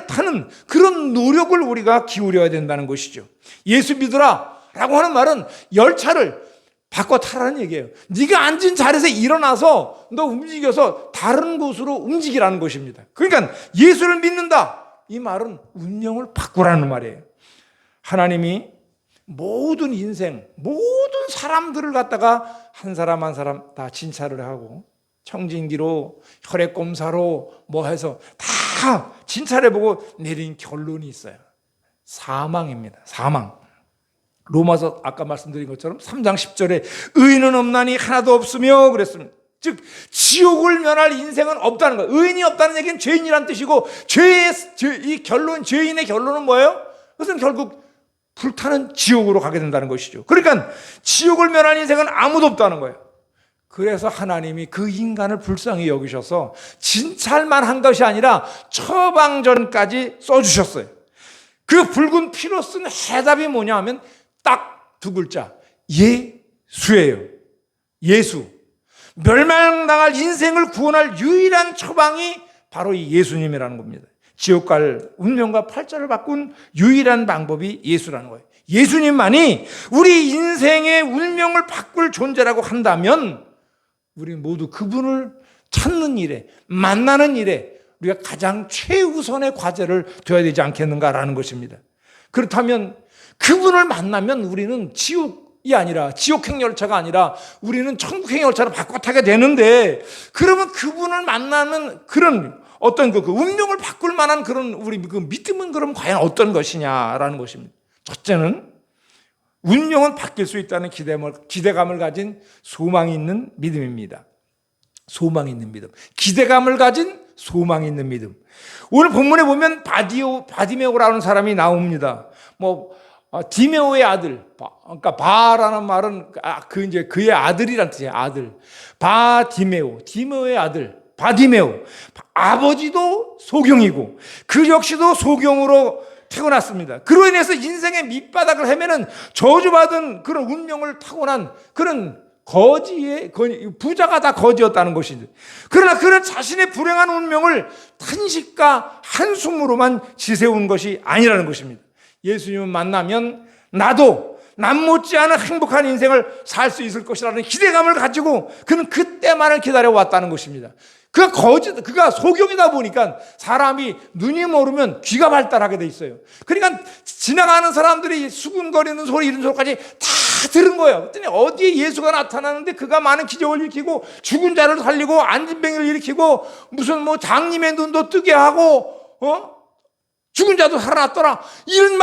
타는 그런 노력을 우리가 기울여야 된다는 것이죠. 예수 믿으라 라고 하는 말은 열차를 바꿔 타라는 얘기예요. 네가 앉은 자리에서 일어나서 너 움직여서 다른 곳으로 움직이라는 것입니다. 그러니까 예수를 믿는다, 이 말은 운명을 바꾸라는 말이에요. 하나님이 모든 인생, 모든 사람들을 갖다가 한 사람 한 사람 다 진찰을 하고 청진기로, 혈액검사로 뭐 해서 다 진찰해보고 내린 결론이 있어요. 사망입니다. 사망. 로마서 아까 말씀드린 것처럼 3장 10절에 의인은 없나니 하나도 없으며 그랬습니다. 즉 지옥을 면할 인생은 없다는 거예요. 의인이 없다는 얘기는 죄인이란 뜻이고, 죄인의 결론은 뭐예요? 그것은 결국 불타는 지옥으로 가게 된다는 것이죠. 그러니까 지옥을 면할 인생은 아무도 없다는 거예요. 그래서 하나님이 그 인간을 불쌍히 여기셔서 진찰만 한 것이 아니라 처방전까지 써주셨어요. 그 붉은 피로 쓴 해답이 뭐냐 하면 딱 두 글자, 예수예요. 예수. 멸망당할 인생을 구원할 유일한 처방이 바로 이 예수님이라는 겁니다. 지옥 갈 운명과 팔자를 바꾼 유일한 방법이 예수라는 거예요. 예수님만이 우리 인생의 운명을 바꿀 존재라고 한다면 우리 모두 그분을 찾는 일에, 만나는 일에 우리가 가장 최우선의 과제를 둬야 되지 않겠는가라는 것입니다. 그렇다면 그분을 만나면 우리는 지옥이 아니라, 지옥행 열차가 아니라 우리는 천국행 열차를 바꿔 타게 되는데, 그러면 그분을 만나는 그런 어떤 그 운명을 바꿀 만한 그런 우리 그 믿음은 그럼 과연 어떤 것이냐라는 것입니다. 첫째는 운명은 바뀔 수 있다는 기대감을 가진 소망이 있는 믿음입니다. 소망이 있는 믿음. 기대감을 가진 소망이 있는 믿음. 오늘 본문에 보면 바디메오라는 사람이 나옵니다. 디메오의 아들. 그러니까 바라는 말은 그의 아들이란 뜻이에요. 아들. 디메오의 아들. 바디메오. 아버지도 소경이고 그 역시도 소경으로 태어났습니다. 그로 인해서 인생의 밑바닥을 헤매는 저주받은 그런 운명을 타고난 그런 부자가 다 거지였다는 것이죠. 그러나 그는 자신의 불행한 운명을 탄식과 한숨으로만 지새운 것이 아니라는 것입니다. 예수님을 만나면 나도 남 못지않은 행복한 인생을 살 수 있을 것이라는 기대감을 가지고 그는 그때만을 기다려왔다는 것입니다. 그가 소경이다 보니까 사람이 눈이 모르면 귀가 발달하게 돼 있어요. 그러니까 지나가는 사람들이 수군거리는 소리 이런 소리까지 다 들은 거예요. 그랬더니 어디에 예수가 나타나는데 그가 많은 기적을 일으키고 죽은 자를 살리고 안진병을 일으키고 무슨 뭐 장님의 눈도 뜨게 하고 죽은 자도 살아났더라. 이런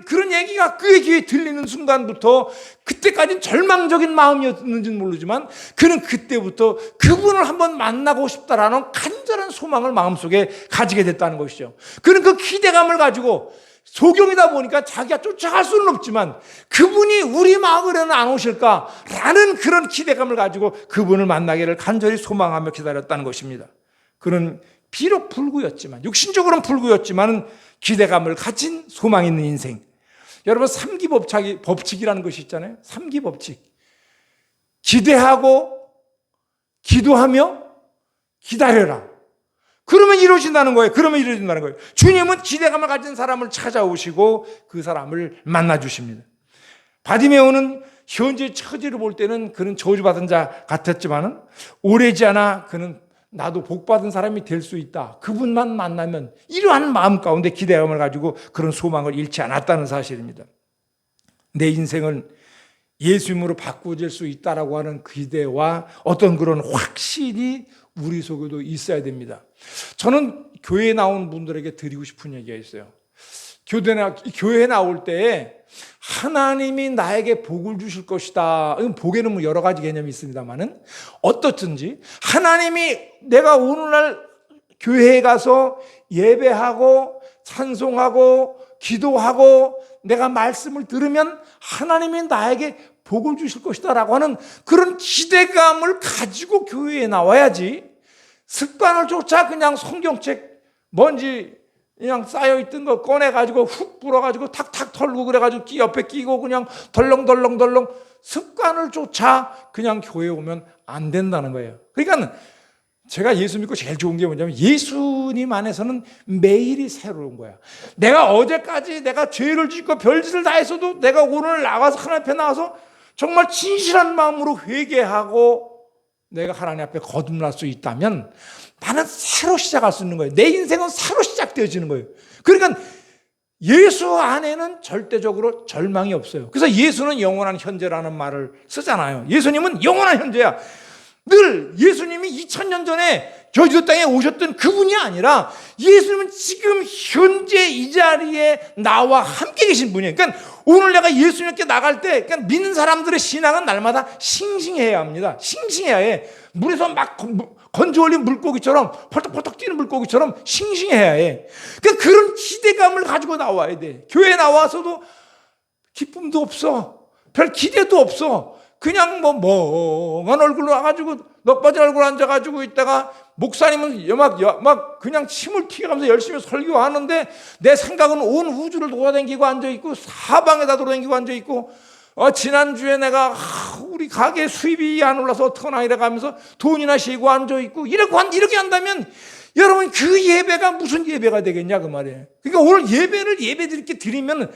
그런 얘기가 그의 귀에 들리는 순간부터 그때까지는 절망적인 마음이었는지는 모르지만 그는 그때부터 그분을 한번 만나고 싶다라는 간절한 소망을 마음속에 가지게 됐다는 것이죠. 그는 그 기대감을 가지고 소경이다 보니까 자기가 쫓아갈 수는 없지만 그분이 우리 마을에는 안 오실까라는 그런 기대감을 가지고 그분을 만나기를 간절히 소망하며 기다렸다는 것입니다. 그는 비록 불구였지만 육신적으로는 불구였지만 기대감을 가진 소망 있는 인생. 여러분 3기 법칙이라는 것이 있잖아요. 3기 법칙. 기대하고 기도하며 기다려라. 그러면 이루어진다는 거예요. 주님은 기대감을 가진 사람을 찾아오시고 그 사람을 만나주십니다. 바디메오는 현재 처지를 볼 때는 그는 저주받은 자 같았지만 오래지 않아 그는 나도 복받은 사람이 될 수 있다. 그분만 만나면 이러한 마음 가운데 기대감을 가지고 그런 소망을 잃지 않았다는 사실입니다. 내 인생은 예수님으로 바꾸어질 수 있다라고 하는 기대와 어떤 그런 확신이 우리 속에도 있어야 됩니다. 저는 교회에 나온 분들에게 드리고 싶은 얘기가 있어요. 교회에 나올 때 하나님이 나에게 복을 주실 것이다. 복에는 뭐 여러 가지 개념이 있습니다만은 어떻든지 하나님이 내가 오늘날 교회에 가서 예배하고 찬송하고 기도하고 내가 말씀을 들으면 하나님이 나에게 복을 주실 것이다라고 하는 그런 기대감을 가지고 교회에 나와야지 습관을 쫓아 그냥 성경책 먼지 그냥 쌓여있던 거 꺼내가지고 훅 불어가지고 탁탁 털고 그래가지고 옆에 끼고 그냥 덜렁덜렁 습관을 쫓아 그냥 교회에 오면 안 된다는 거예요. 그러니까 제가 예수 믿고 제일 좋은 게 뭐냐면 예수님 안에서는 매일이 새로운 거야. 내가 어제까지 내가 죄를 짓고 별짓을 다 했어도 내가 오늘 나가서 하나님 앞에 나와서 정말 진실한 마음으로 회개하고 내가 하나님 앞에 거듭날 수 있다면 나는 새로 시작할 수 있는 거예요. 내 인생은 새로 시작되어지는 거예요. 그러니까 예수 안에는 절대적으로 절망이 없어요. 그래서 예수는 영원한 현재라는 말을 쓰잖아요. 예수님은 영원한 현재야. 늘 예수님이 2000년 전에 저주도 땅에 오셨던 그분이 아니라 예수님은 지금 현재 이 자리에 나와 함께 계신 분이에요. 그러니까 오늘 내가 예수님께 나갈 때 그러니까 믿는 사람들의 신앙은 날마다 싱싱해야 합니다. 싱싱해야 해. 물에서 막 건져 올린 물고기처럼 펄떡펄떡 뛰는 물고기처럼 싱싱해야 해. 그러니까 그런 기대감을 가지고 나와야 돼. 교회에 나와서도 기쁨도 없어. 별 기대도 없어. 그냥 멍한 얼굴로 와가지고 넉바지 얼굴 앉아가지고 있다가 목사님은 막 그냥 침을 튀겨가면서 열심히 설교하는데 내 생각은 온 우주를 돌아다니고 앉아있고 사방에다 돌아다니고 앉아있고 지난주에 내가 우리 가게 수입이 안 올라서 어떡하나 이래가면서 돈이나 쉬고 앉아있고 이렇게 한다면 여러분 그 예배가 무슨 예배가 되겠냐 그 말이에요. 그러니까 오늘 예배를 이렇게 드리면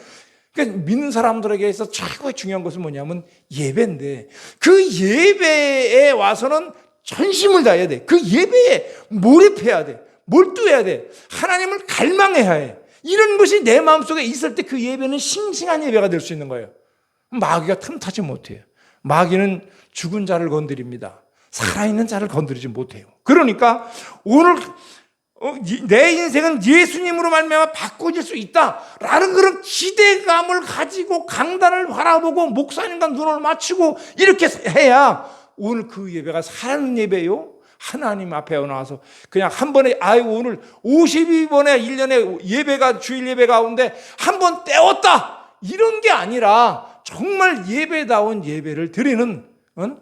그러니까 믿는 사람들에게서 최고의 중요한 것은 뭐냐면 예배인데 그 예배에 와서는 전심을 다해야 돼. 그 예배에 몰입해야 돼. 몰두해야 돼. 하나님을 갈망해야 해. 이런 것이 내 마음속에 있을 때 그 예배는 싱싱한 예배가 될 수 있는 거예요. 마귀가 틈타지 못해요. 마귀는 죽은 자를 건드립니다. 살아있는 자를 건드리지 못해요. 그러니까 오늘 내 인생은 예수님으로 말미암아 바꿔질 수 있다라는 그런 기대감을 가지고 강단을 바라보고 목사님과 눈을 맞추고 이렇게 해야 오늘 그 예배가 살아있는 예배예요. 하나님 앞에 나와서 그냥 한 번에 오늘 52번의 1년의 예배가 주일 예배 가운데 한 번 때웠다 이런 게 아니라 정말 예배다운 예배를 드리는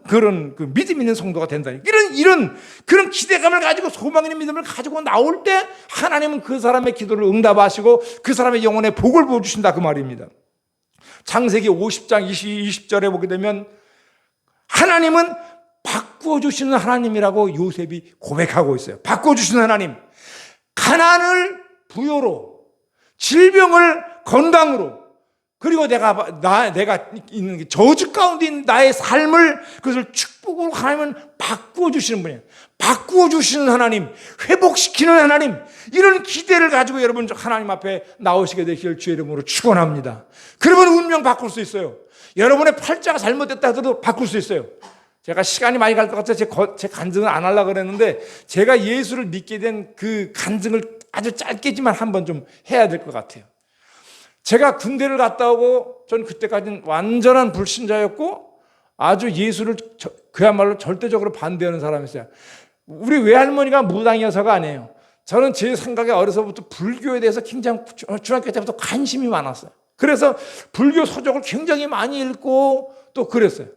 그런 그 믿음 있는 성도가 된다. 이런 그런 기대감을 가지고 소망 있는 믿음을 가지고 나올 때 하나님은 그 사람의 기도를 응답하시고 그 사람의 영혼에 복을 부어주신다 그 말입니다. 창세기 50장 20절에 보게 되면 하나님은 바꾸어주시는 하나님이라고 요셉이 고백하고 있어요. 바꾸어주시는 하나님. 가난을 부요로, 질병을 건강으로, 그리고 내가 있는 저주 가운데 있는 나의 삶을 그것을 축복으로 하나님은 바꾸어주시는 분이에요. 바꾸어주시는 하나님, 회복시키는 하나님, 이런 기대를 가지고 여러분 하나님 앞에 나오시게 되시길 주의 이름으로 축원합니다. 그러면 운명 바꿀 수 있어요. 여러분의 팔자가 잘못됐다 하더라도 바꿀 수 있어요. 제가 시간이 많이 갈 것 같아서 제 간증을 안 하려고 그랬는데 제가 예수를 믿게 된 그 간증을 아주 짧게지만 한번 좀 해야 될 것 같아요. 제가 군대를 갔다 오고 전 그때까지는 완전한 불신자였고 아주 예수를 그야말로 절대적으로 반대하는 사람이었어요. 우리 외할머니가 무당이어서가 아니에요. 저는 제 생각에 어려서부터 불교에 대해서 굉장히 중학교 때부터 관심이 많았어요. 그래서 불교 서적을 굉장히 많이 읽고 또 그랬어요.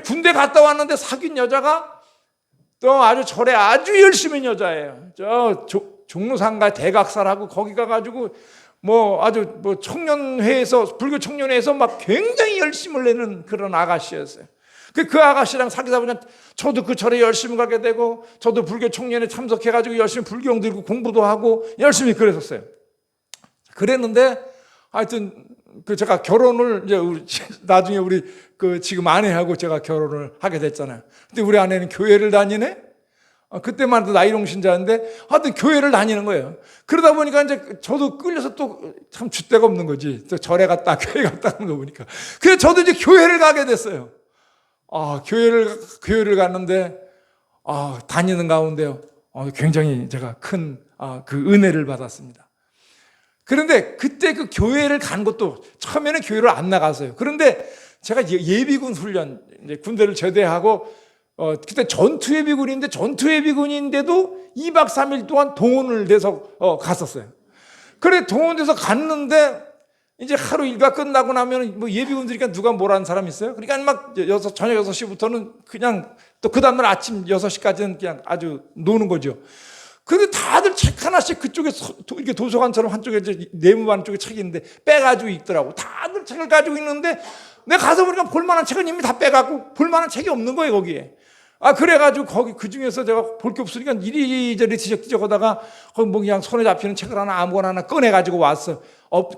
군대 갔다 왔는데 사귄 여자가 또 아주 절에 아주 열심히 한 여자예요. 저 종로상가 대각사라고 거기 가가지고 아주 청년회에서 불교 청년회에서 막 굉장히 열심을 내는 그런 아가씨였어요. 그 아가씨랑 사귀다 보니까 저도 그 절에 열심히 가게 되고 저도 불교 청년회 참석해가지고 열심히 불경 들고 공부도 하고 열심히 그랬었어요. 그랬는데 하여튼 제가 결혼을 이제 나중에 우리 지금 아내하고 제가 결혼을 하게 됐잖아요. 근데 우리 아내는 교회를 다니네. 그때만 해도 나이롱 신자인데 하여튼 교회를 다니는 거예요. 그러다 보니까 이제 저도 끌려서 또 참 줏대가 없는 거지. 또 절에 갔다 교회 갔다 하는 거 보니까. 그래서 저도 이제 교회를 가게 됐어요. 교회를 갔는데 다니는 가운데요. 굉장히 제가 큰 그 은혜를 받았습니다. 그런데 그때 그 교회를 간 것도 처음에는 교회를 안 나갔어요. 그런데 제가 예비군 훈련, 이제 군대를 제대하고 그때 전투예비군인데 전투예비군인데도 2박 3일 동안 동원을 돼서 갔었어요. 그래 동원돼서 갔는데 이제 하루 일과 끝나고 나면 예비군들이니까 누가 뭐라는 사람 있어요? 그러니까 막 저녁 6시부터는 그냥 또 그 다음날 아침 6시까지는 그냥 아주 노는 거죠. 근데 다들 책 하나씩 그쪽에 이렇게 도서관처럼 한쪽에 이제 내무반 쪽에 책이 있는데 빼가지고 읽더라고. 다들 책을 가지고 있는데 내가 가서 보니까 볼만한 책은 이미 다 빼갖고 볼만한 책이 없는 거예요, 거기에. 그래가지고 거기 그 중에서 제가 볼 게 없으니까 이리저리 뒤적뒤적 하다가 거기 그냥 손에 잡히는 책을 아무거나 하나 꺼내가지고 왔어.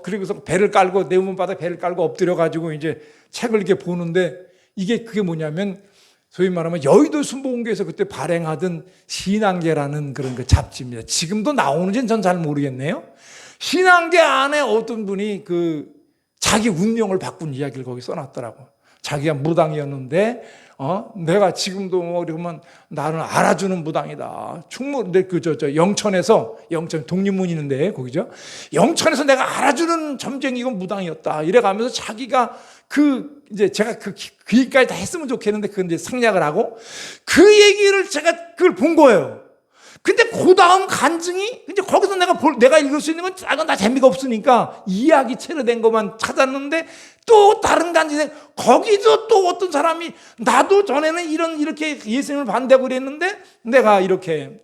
그리고서 배를 깔고 내문 바닥에 배를 깔고 엎드려가지고 이제 책을 이렇게 보는데 그게 뭐냐면 소위 말하면 여의도 순복음교에서 그때 발행하던 신앙계라는 그런 그 잡지입니다. 지금도 나오는지는 전 잘 모르겠네요. 신앙계 안에 어떤 분이 자기 운명을 바꾼 이야기를 거기 써놨더라고. 자기가 무당이었는데 내가 지금도 그러면 나는 알아주는 무당이다. 영천 독립문 있는데 거기죠. 영천에서 내가 알아주는 점쟁이고 무당이었다. 이래가면서 자기가 이제 제가 그 얘기까지 다 했으면 좋겠는데 그건 이제 생략을 하고 그 얘기를 제가 그걸 본 거예요. 근데 그 다음 간증이 이제 거기서 내가 읽을 수 있는 건 나 재미가 없으니까 이야기 체르된 것만 찾았는데 또 다른 간증이 거기서 또 어떤 사람이 나도 전에는 이렇게 예수님을 반대하고 그랬는데 내가 이렇게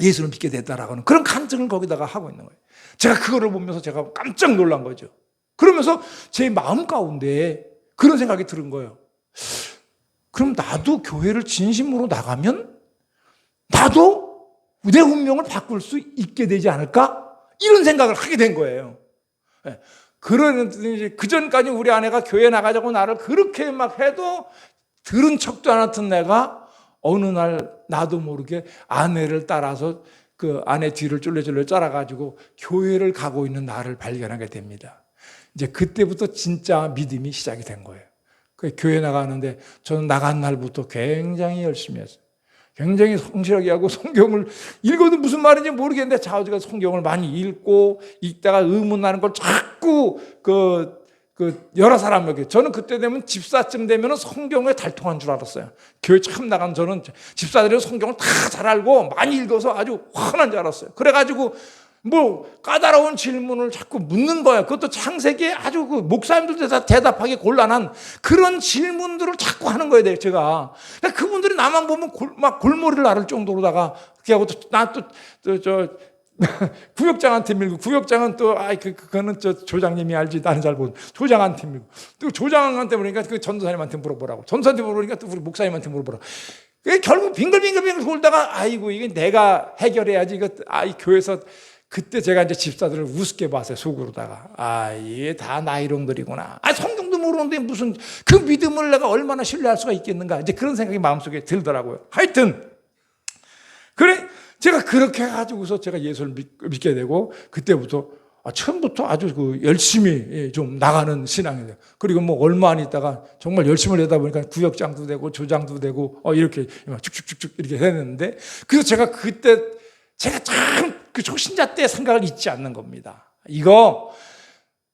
예수를 믿게 됐다라고 하는 그런 간증을 거기다가 하고 있는 거예요. 제가 그거를 보면서 제가 깜짝 놀란 거죠. 그러면서 제 마음 가운데 그런 생각이 들은 거예요. 그럼 나도 교회를 진심으로 나가면 나도 내 운명을 바꿀 수 있게 되지 않을까? 이런 생각을 하게 된 거예요. 그러는데 그 전까지 우리 아내가 교회 나가자고 나를 그렇게 막 해도 들은 척도 안 했던 내가 어느 날 나도 모르게 아내를 따라서 그 아내 뒤를 쫄래쫄래 따라가지고 교회를 가고 있는 나를 발견하게 됩니다. 이제 그때부터 진짜 믿음이 시작이 된 거예요. 교회 나가는데 저는 나간 날부터 굉장히 열심히 했어요. 굉장히 성실하게 하고 성경을 읽어도 무슨 말인지 모르겠는데 자우지가 성경을 많이 읽다가 의문나는 걸 자꾸 여러 사람에게 저는 그때 되면 집사쯤 되면 성경에 달통한 줄 알았어요. 교회 처음 나간 저는 집사들이 성경을 다 잘 알고 많이 읽어서 아주 환한 줄 알았어요. 그래가지고 까다로운 질문을 자꾸 묻는 거예요. 그것도 창세기에 아주 목사님들도 대답하기 곤란한 그런 질문들을 자꾸 하는 거예요, 제가. 그분들이 나만 보면 막 골머리를 앓을 정도로다가, 그하고 구역장한테 밀고, 구역장은 또 그거는 저 조장님이 알지, 나는 잘 모르. 조장한테 밀고, 또 조장한테 물으니까 그 전도사님한테 물어보라고, 전도사한테 물어보니까 또 우리 목사님한테 물어보라고. 결국 빙글빙글 돌다가 아이고 이게 내가 해결해야지. 이거 이 교회에서 그때 제가 이제 집사들을 우습게 봤어요, 속으로다가. 이게 다 나이롱들이구나. 성경도 모르는데 무슨 그 믿음을 내가 얼마나 신뢰할 수가 있겠는가. 이제 그런 생각이 마음속에 들더라고요. 하여튼 그래 제가 그렇게 해가지고서 제가 예수를 믿게 되고, 그때부터 처음부터 아주 열심히 좀 나가는 신앙이 돼요. 그리고 뭐 얼마 안 있다가 정말 열심히 하다 보니까 구역장도 되고 조장도 되고 이렇게 쭉쭉쭉쭉 이렇게 했는데, 그래서 제가 그때 제가 참 그 초신자 때 생각을 잊지 않는 겁니다. 이거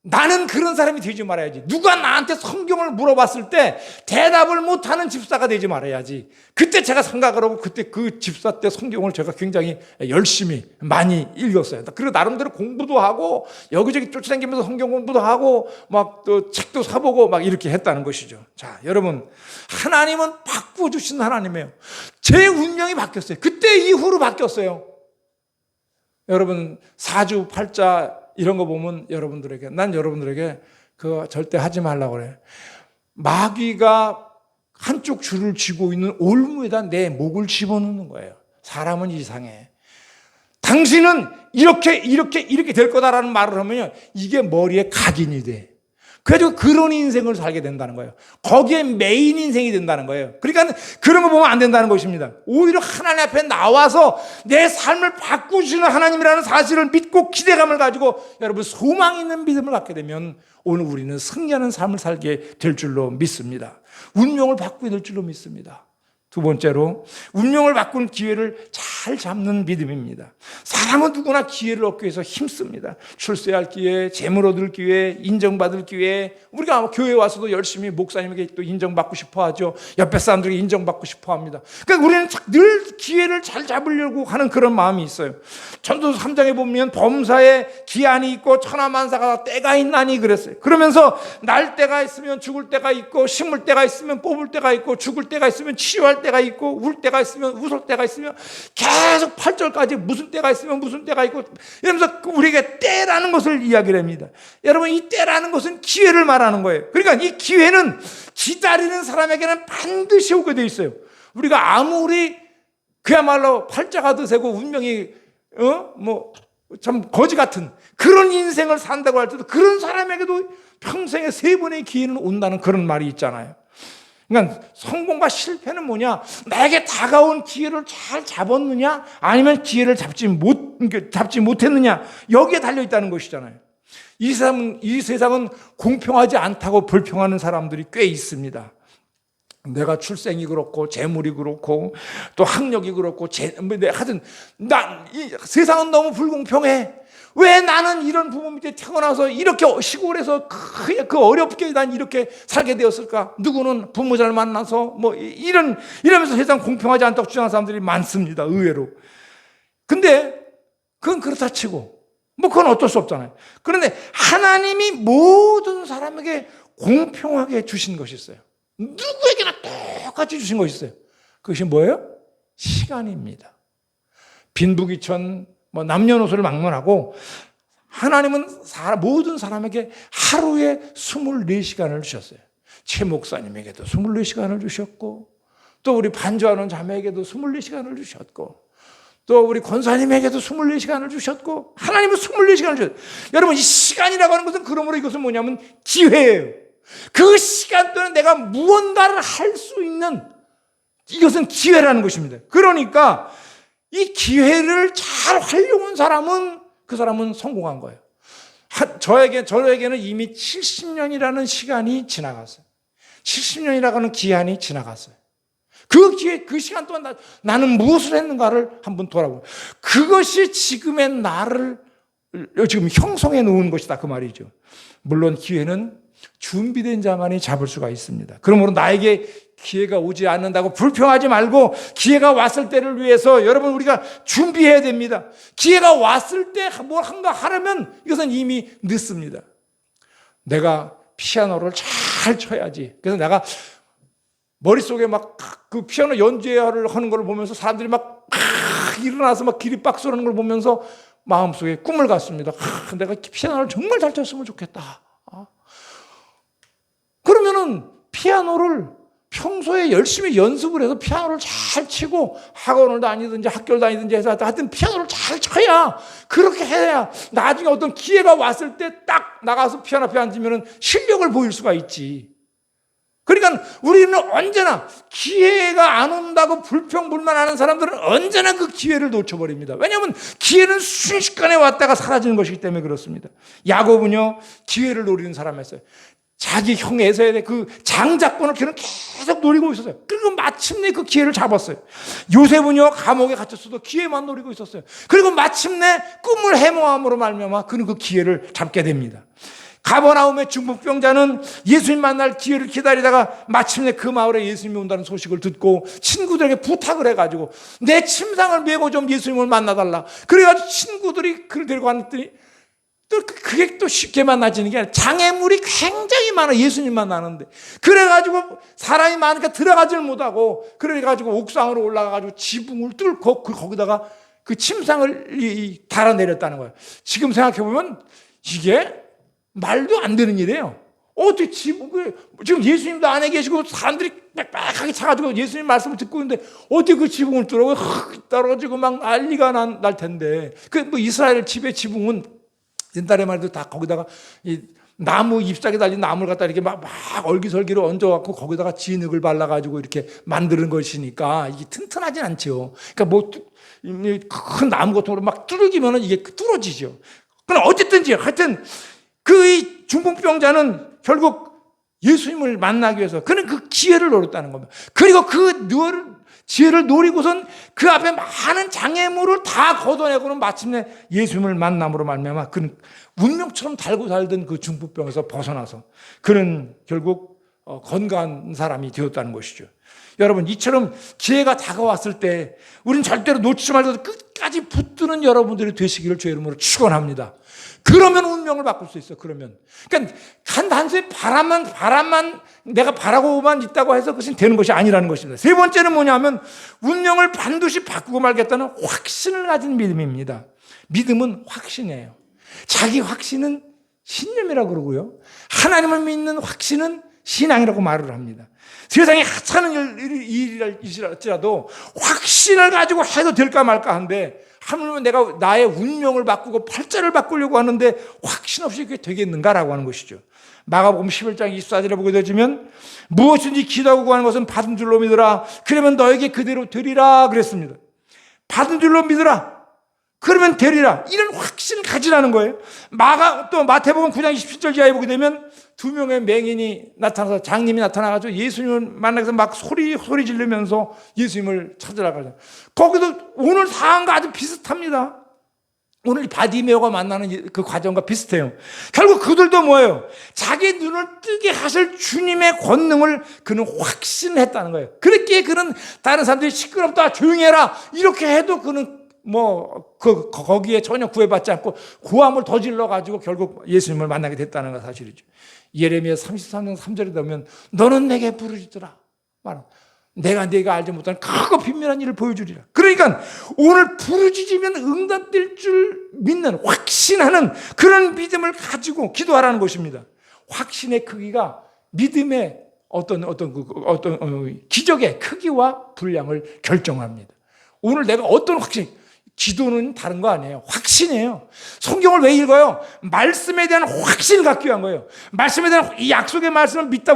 나는 그런 사람이 되지 말아야지. 누가 나한테 성경을 물어봤을 때 대답을 못하는 집사가 되지 말아야지. 그때 제가 생각을 하고, 그때 그 집사 때 성경을 제가 굉장히 열심히 많이 읽었어요. 그리고 나름대로 공부도 하고 여기저기 쫓아다니면서 성경 공부도 하고 막 또 책도 사보고 막 이렇게 했다는 것이죠. 자, 여러분, 하나님은 바꿔주신 하나님이에요. 제 운명이 바뀌었어요. 그때 이후로 바뀌었어요. 여러분, 사주 팔자 이런 거 보면 난 여러분들에게 그거 절대 하지 말라고 그래. 마귀가 한쪽 줄을 쥐고 있는 올무에다 내 목을 집어넣는 거예요. 사람은 이상해. 당신은 이렇게 될 거다라는 말을 하면요, 이게 머리에 각인이 돼. 그래서 그런 인생을 살게 된다는 거예요. 거기에 메인 인생이 된다는 거예요. 그러니까 그런 거 보면 안 된다는 것입니다. 오히려 하나님 앞에 나와서 내 삶을 바꾸시는 하나님이라는 사실을 믿고 기대감을 가지고 여러분 소망 있는 믿음을 갖게 되면 오늘 우리는 승리하는 삶을 살게 될 줄로 믿습니다. 운명을 바꾸게 될 줄로 믿습니다. 두 번째로, 운명을 바꾸는 기회를 잘 잡는 믿음입니다. 사람은 누구나 기회를 얻기 위해서 힘씁니다. 출세할 기회, 재물 얻을 기회, 인정받을 기회. 우리가 아마 교회에 와서도 열심히 목사님에게 또 인정받고 싶어 하죠. 옆에 사람들에게 인정받고 싶어 합니다. 그러니까 우리는 늘 기회를 잘 잡으려고 하는 그런 마음이 있어요. 전도서 3장에 보면 범사에 기한이 있고 천하만사가 때가 있나니 그랬어요. 그러면서 날 때가 있으면 죽을 때가 있고, 심을 때가 있으면 뽑을 때가 있고, 죽을 때가 있으면 치유할 때가 있고, 울 때가 있으면 웃을 때가 있으면, 계속 8절까지 무슨 때가 있으면 무슨 때가 있고 이러면서 우리에게 때라는 것을 이야기를 합니다. 여러분, 이 때라는 것은 기회를 말하는 거예요. 그러니까 이 기회는 기다리는 사람에게는 반드시 오게 돼 있어요. 우리가 아무리 그야말로 팔자가 드세고 운명이 참 거지 같은 그런 인생을 산다고 할 때도 그런 사람에게도 평생에 3번의 기회는 온다는 그런 말이 있잖아요. 그러니까 성공과 실패는 뭐냐? 나에게 다가온 기회를 잘 잡았느냐? 아니면 기회를 잡지 못했느냐? 여기에 달려있다는 것이잖아요. 이 세상은 공평하지 않다고 불평하는 사람들이 꽤 있습니다. 내가 출생이 그렇고 재물이 그렇고 또 학력이 그렇고 하여튼 이 세상은 너무 불공평해. 왜 나는 이런 부모 밑에 태어나서 이렇게 시골에서 그 어렵게 난 이렇게 살게 되었을까? 누구는 부모 잘 만나서 이러면서 세상 공평하지 않다고 주장하는 사람들이 많습니다. 의외로. 근데 그건 그렇다 치고 그건 어쩔 수 없잖아요. 그런데 하나님이 모든 사람에게 공평하게 주신 것이 있어요. 누구에게나 똑같이 주신 것이 있어요. 그것이 뭐예요? 시간입니다. 빈부귀천 남녀노소를 막론하고 하나님은 모든 사람에게 하루에 24시간을 주셨어요. 최 목사님에게도 24시간을 주셨고, 또 우리 반주하는 자매에게도 24시간을 주셨고, 또 우리 권사님에게도 24시간을 주셨고, 하나님은 24시간을 주셨어요. 여러분, 이 시간이라고 하는 것은 그러므로 이것은 뭐냐면 기회예요. 그 시간 동안 내가 무언가를 할 수 있는, 이것은 기회라는 것입니다. 그러니까 이 기회를 잘 활용한 사람은 그 사람은 성공한 거예요. 저에게는 이미 70년이라는 시간이 지나갔어요. 70년이라고 하는 기한이 지나갔어요. 그 시간 동안 나는 무엇을 했는가를 한번 돌아보고, 그것이 지금의 나를 지금 형성해 놓은 것이다, 그 말이죠. 물론 기회는 준비된 자만이 잡을 수가 있습니다. 그러므로 나에게 기회가 오지 않는다고 불평하지 말고, 기회가 왔을 때를 위해서 여러분 우리가 준비해야 됩니다. 기회가 왔을 때 뭘 한가 하려면 이것은 이미 늦습니다. 내가 피아노를 잘 쳐야지. 그래서 내가 머릿속에 막 그 피아노 연주를 하는 걸 보면서 사람들이 막 일어나서 막 기립박수하는 걸 보면서 마음속에 꿈을 갖습니다. 내가 피아노를 정말 잘 쳤으면 좋겠다. 그러면은 피아노를 평소에 열심히 연습을 해서 피아노를 잘 치고 학원을 다니든지 학교를 다니든지 해서 하여튼 피아노를 잘 쳐야, 그렇게 해야 나중에 어떤 기회가 왔을 때 딱 나가서 피아노 앞에 앉으면 실력을 보일 수가 있지. 그러니까 우리는 언제나 기회가 안 온다고 불평불만하는 사람들은 언제나 그 기회를 놓쳐버립니다. 왜냐하면 기회는 순식간에 왔다가 사라지는 것이기 때문에 그렇습니다. 야곱은요, 기회를 노리는 사람이었어요. 자기 형 에서의 그 장자권을 그는 계속 노리고 있었어요. 그리고 마침내 그 기회를 잡았어요. 요셉은요, 감옥에 갇혔어도 기회만 노리고 있었어요. 그리고 마침내 꿈을 해모함으로 말미암아 그는 그 기회를 잡게 됩니다. 가버나움의 중풍병자는 예수님 만날 기회를 기다리다가 마침내 그 마을에 예수님이 온다는 소식을 듣고 친구들에게 부탁을 해가지고 내 침상을 메고 좀 예수님을 만나달라. 그래가지고 친구들이 그를 데리고 왔더니 또 그게 또 쉽게 만나지는 게 아니라 장애물이 굉장히 많아. 예수님 만나는데. 그래가지고 사람이 많으니까 들어가지를 못하고, 그래가지고 옥상으로 올라가가지고 지붕을 뚫고 거기다가 그 침상을 달아내렸다는 거예요. 지금 생각해보면 이게 말도 안 되는 일이에요. 어떻게 지금 예수님도 안에 계시고 사람들이 빽빽하게 차가지고 예수님 말씀을 듣고 있는데 어떻게 그 지붕을 뚫어? 떨어지고 막 난리가 날 텐데. 그 이스라엘 집의 지붕은 옛날에 말해도 다 거기다가 이 나무 잎사귀 달린 나무를 갖다 이렇게 막 얼기설기로 얹어갖고 거기다가 진흙을 발라가지고 이렇게 만드는 것이니까 이게 튼튼하진 않죠. 그러니까 뭐 큰 나무 같은 거로 막 뚫기면은 이게 뚫어지죠. 그럼 어쨌든지 하여튼 그 중풍병자는 결국 예수님을 만나기 위해서 그는 그 기회를 노렸다는 겁니다. 그리고 그 지혜를 노리고선 그 앞에 많은 장애물을 다 걷어내고는 마침내 예수님을 만남으로 말미암아 그는 운명처럼 달고 살던 그 중풍병에서 벗어나서 그는 결국 건강한 사람이 되었다는 것이죠. 여러분, 이처럼 기회가 다가왔을 때 우리는 절대로 놓치지 말고 끝까지 붙드는 여러분들이 되시기를 주의 이름으로 축원합니다. 그러면 운명을 바꿀 수 있어. 그러면 그러니까 단순히 바람만 내가 바라고만 있다고 해서 그것이 되는 것이 아니라는 것입니다. 세 번째는 뭐냐면 운명을 반드시 바꾸고 말겠다는 확신을 가진 믿음입니다. 믿음은 확신이에요. 자기 확신은 신념이라고 그러고요, 하나님을 믿는 확신은 신앙이라고 말을 합니다. 세상에 하찮은 일이랄지라도 확신을 가지고 해도 될까 말까 한데, 하물며 내가 나의 운명을 바꾸고 팔자를 바꾸려고 하는데 확신 없이 그게 되겠는가라고 하는 것이죠. 마가복음 11장 24절에 보게 되면 무엇인지 기도하고 구하는 것은 받은 줄로 믿으라. 그러면 너에게 그대로 되리라 그랬습니다. 받은 줄로 믿으라. 그러면 되리라. 이런 확신을 가지라는 거예요. 또 마태복음 9장 27절 지하에 보게 되면 두 명의 맹인이 나타나서, 장님이 나타나가지고 예수님을 만나서 막 소리 지르면서 예수님을 찾으라고 하죠. 거기도 오늘 상황과 아주 비슷합니다. 오늘 바디메오가 만나는 그 과정과 비슷해요. 결국 그들도 뭐예요? 자기 눈을 뜨게 하실 주님의 권능을 그는 확신했다는 거예요. 그렇게 그는 다른 사람들이 시끄럽다, 조용히 해라 이렇게 해도 그는 거기에 전혀 구애받지 않고 고함을 더 질러가지고 결국 예수님을 만나게 됐다는 거 사실이죠. 예레미야 33장 3절에 보면 너는 내게 부르짖으라. 내가 알지 못하는 크고 빈밀한 일을 보여주리라. 그러니까 오늘 부르짖으면 응답될 줄 믿는, 확신하는 그런 믿음을 가지고 기도하라는 것입니다. 확신의 크기가 믿음의 어떤 기적의 크기와 분량을 결정합니다. 오늘 내가 어떤 확신, 기도는 다른 거 아니에요. 확신이에요. 성경을 왜 읽어요? 말씀에 대한 확신을 갖기 위한 거예요. 말씀에 대한 이 약속의 말씀을 읽다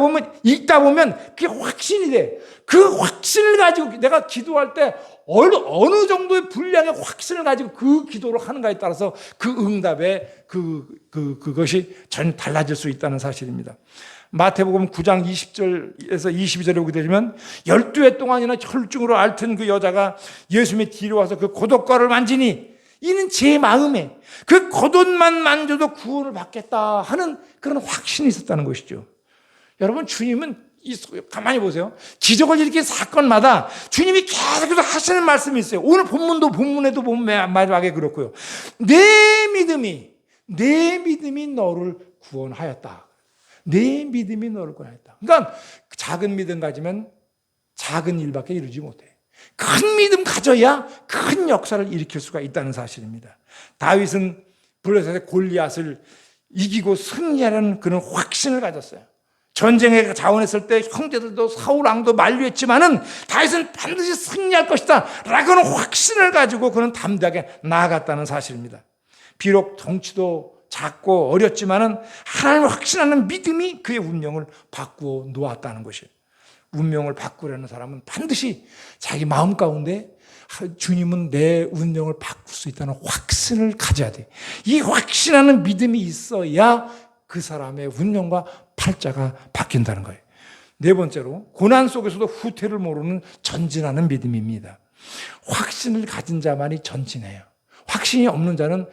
보면 그게 확신이 돼. 그 확신을 가지고 내가 기도할 때 어느 정도의 분량의 확신을 가지고 그 기도를 하는가에 따라서 그 응답의 그것이 전혀 달라질 수 있다는 사실입니다. 마태복음 9장 20절에서 22절에 보게 되면 12해 동안이나 혈증으로 앓던 그 여자가 예수님의 뒤로 와서 그 겉옷가를 만지니 이는 제 마음에 그 겉옷만 만져도 구원을 받겠다 하는 그런 확신이 있었다는 것이죠. 여러분, 주님은 가만히 보세요. 기적을 일으킨 사건마다 주님이 계속해서 하시는 말씀이 있어요. 오늘 본문에도 보면 마지막에 그렇고요. 내 믿음이 너를 구원하였다. 내 믿음이 너를 구원하였다. 그러니까 작은 믿음 가지면 작은 일밖에 이루지 못해. 큰 믿음 가져야 큰 역사를 일으킬 수가 있다는 사실입니다. 다윗은 블레셋의 골리앗을 이기고 승리하려는 그런 확신을 가졌어요. 전쟁에 자원했을 때 형제들도 사울 왕도 만류했지만은 다윗은 반드시 승리할 것이다 라고는 확신을 가지고 그는 담대하게 나아갔다는 사실입니다. 비록 덩치도 작고 어렸지만은 하나님을 확신하는 믿음이 그의 운명을 바꾸어 놓았다는 것이에요. 운명을 바꾸려는 사람은 반드시 자기 마음 가운데 주님은 내 운명을 바꿀 수 있다는 확신을 가져야 돼. 이 확신하는 믿음이 있어야 그 사람의 운명과 팔자가 바뀐다는 거예요. 네 번째로 고난 속에서도 후퇴를 모르는 전진하는 믿음입니다. 확신을 가진 자만이 전진해요. 확신이 없는 자는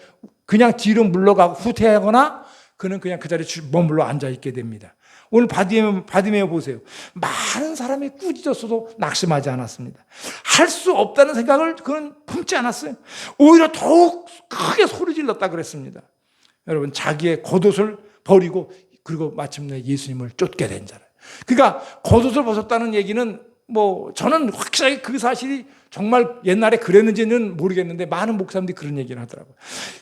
그냥 뒤로 물러가고 후퇴하거나 그는 그냥 그 자리에 머물러 앉아있게 됩니다. 오늘 바디메오 보세요. 많은 사람이 꾸짖었어도 낙심하지 않았습니다. 할 수 없다는 생각을 그는 품지 않았어요. 오히려 더욱 크게 소리 질렀다 그랬습니다. 여러분, 자기의 겉옷을 버리고 그리고 마침내 예수님을 쫓게 된 자를. 그러니까 겉옷을 벗었다는 얘기는 저는 확실하게 그 사실이 정말 옛날에 그랬는지는 모르겠는데 많은 목사님들이 그런 얘기를 하더라고요.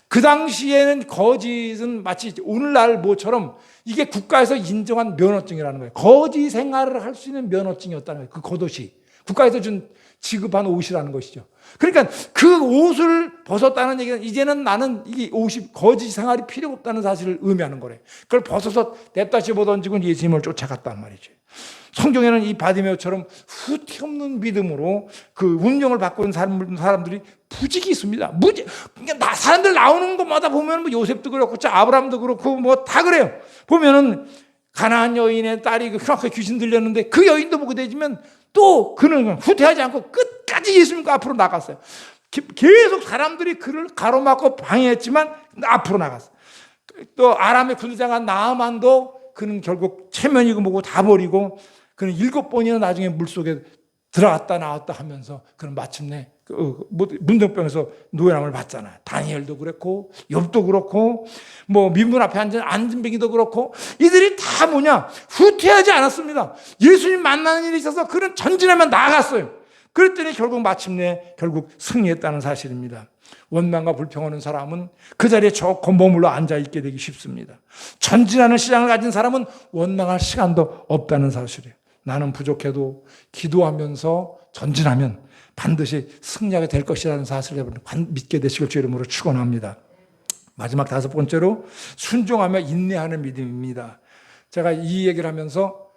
그 당시에는 거짓은 마치 오늘날 뭐처럼 이게 국가에서 인정한 면허증이라는 거예요. 거짓 생활을 할 수 있는 면허증이었다는 거예요. 그 겉옷이 국가에서 준 지급한 옷이라는 것이죠. 그러니까 그 옷을 벗었다는 얘기는 이제는 나는 이 옷이 거짓 생활이 필요 없다는 사실을 의미하는 거래. 그걸 벗어서 냅다 집어던지고 예수님을 쫓아갔단 말이죠. 성경에는 이 바디메오처럼 후퇴 없는 믿음으로 그 운명을 바꾸는 사람들이 부직이 있습니다. 그러니까 사람들 나오는 것마다 보면 요셉도 그렇고 아브라함도 그렇고 다 그래요. 보면은 가나안 여인의 딸이 그렇게 귀신 들렸는데 그 여인도 보게 되지만 또 그는 후퇴하지 않고 끝까지 예수님과 앞으로 나갔어요. 계속 사람들이 그를 가로막고 방해했지만 앞으로 나갔어요. 또 아람의 군대장한 나아만도 그는 결국 체면이고 뭐고 다 버리고 그는 7번이나 나중에 물속에 들어갔다 나왔다 하면서 그는 마침내 문둥병에서 노예남을 받잖아요. 다니엘도 그렇고 욥도 그렇고 민문 앞에 앉은 안진뱅이도 그렇고 이들이 다 후퇴하지 않았습니다. 예수님 만나는 일이 있어서 그는 전진하면 나아갔어요. 그랬더니 마침내 승리했다는 사실입니다. 원망과 불평하는 사람은 그 자리에 조금 머물러 앉아있게 되기 쉽습니다. 전진하는 시장을 가진 사람은 원망할 시간도 없다는 사실이에요. 나는 부족해도 기도하면서 전진하면 반드시 승리하게 될 것이라는 사실을 믿게 되시길 주 이름으로 축원합니다. 마지막 5번째로 순종하며 인내하는 믿음입니다. 제가 이 얘기를 하면서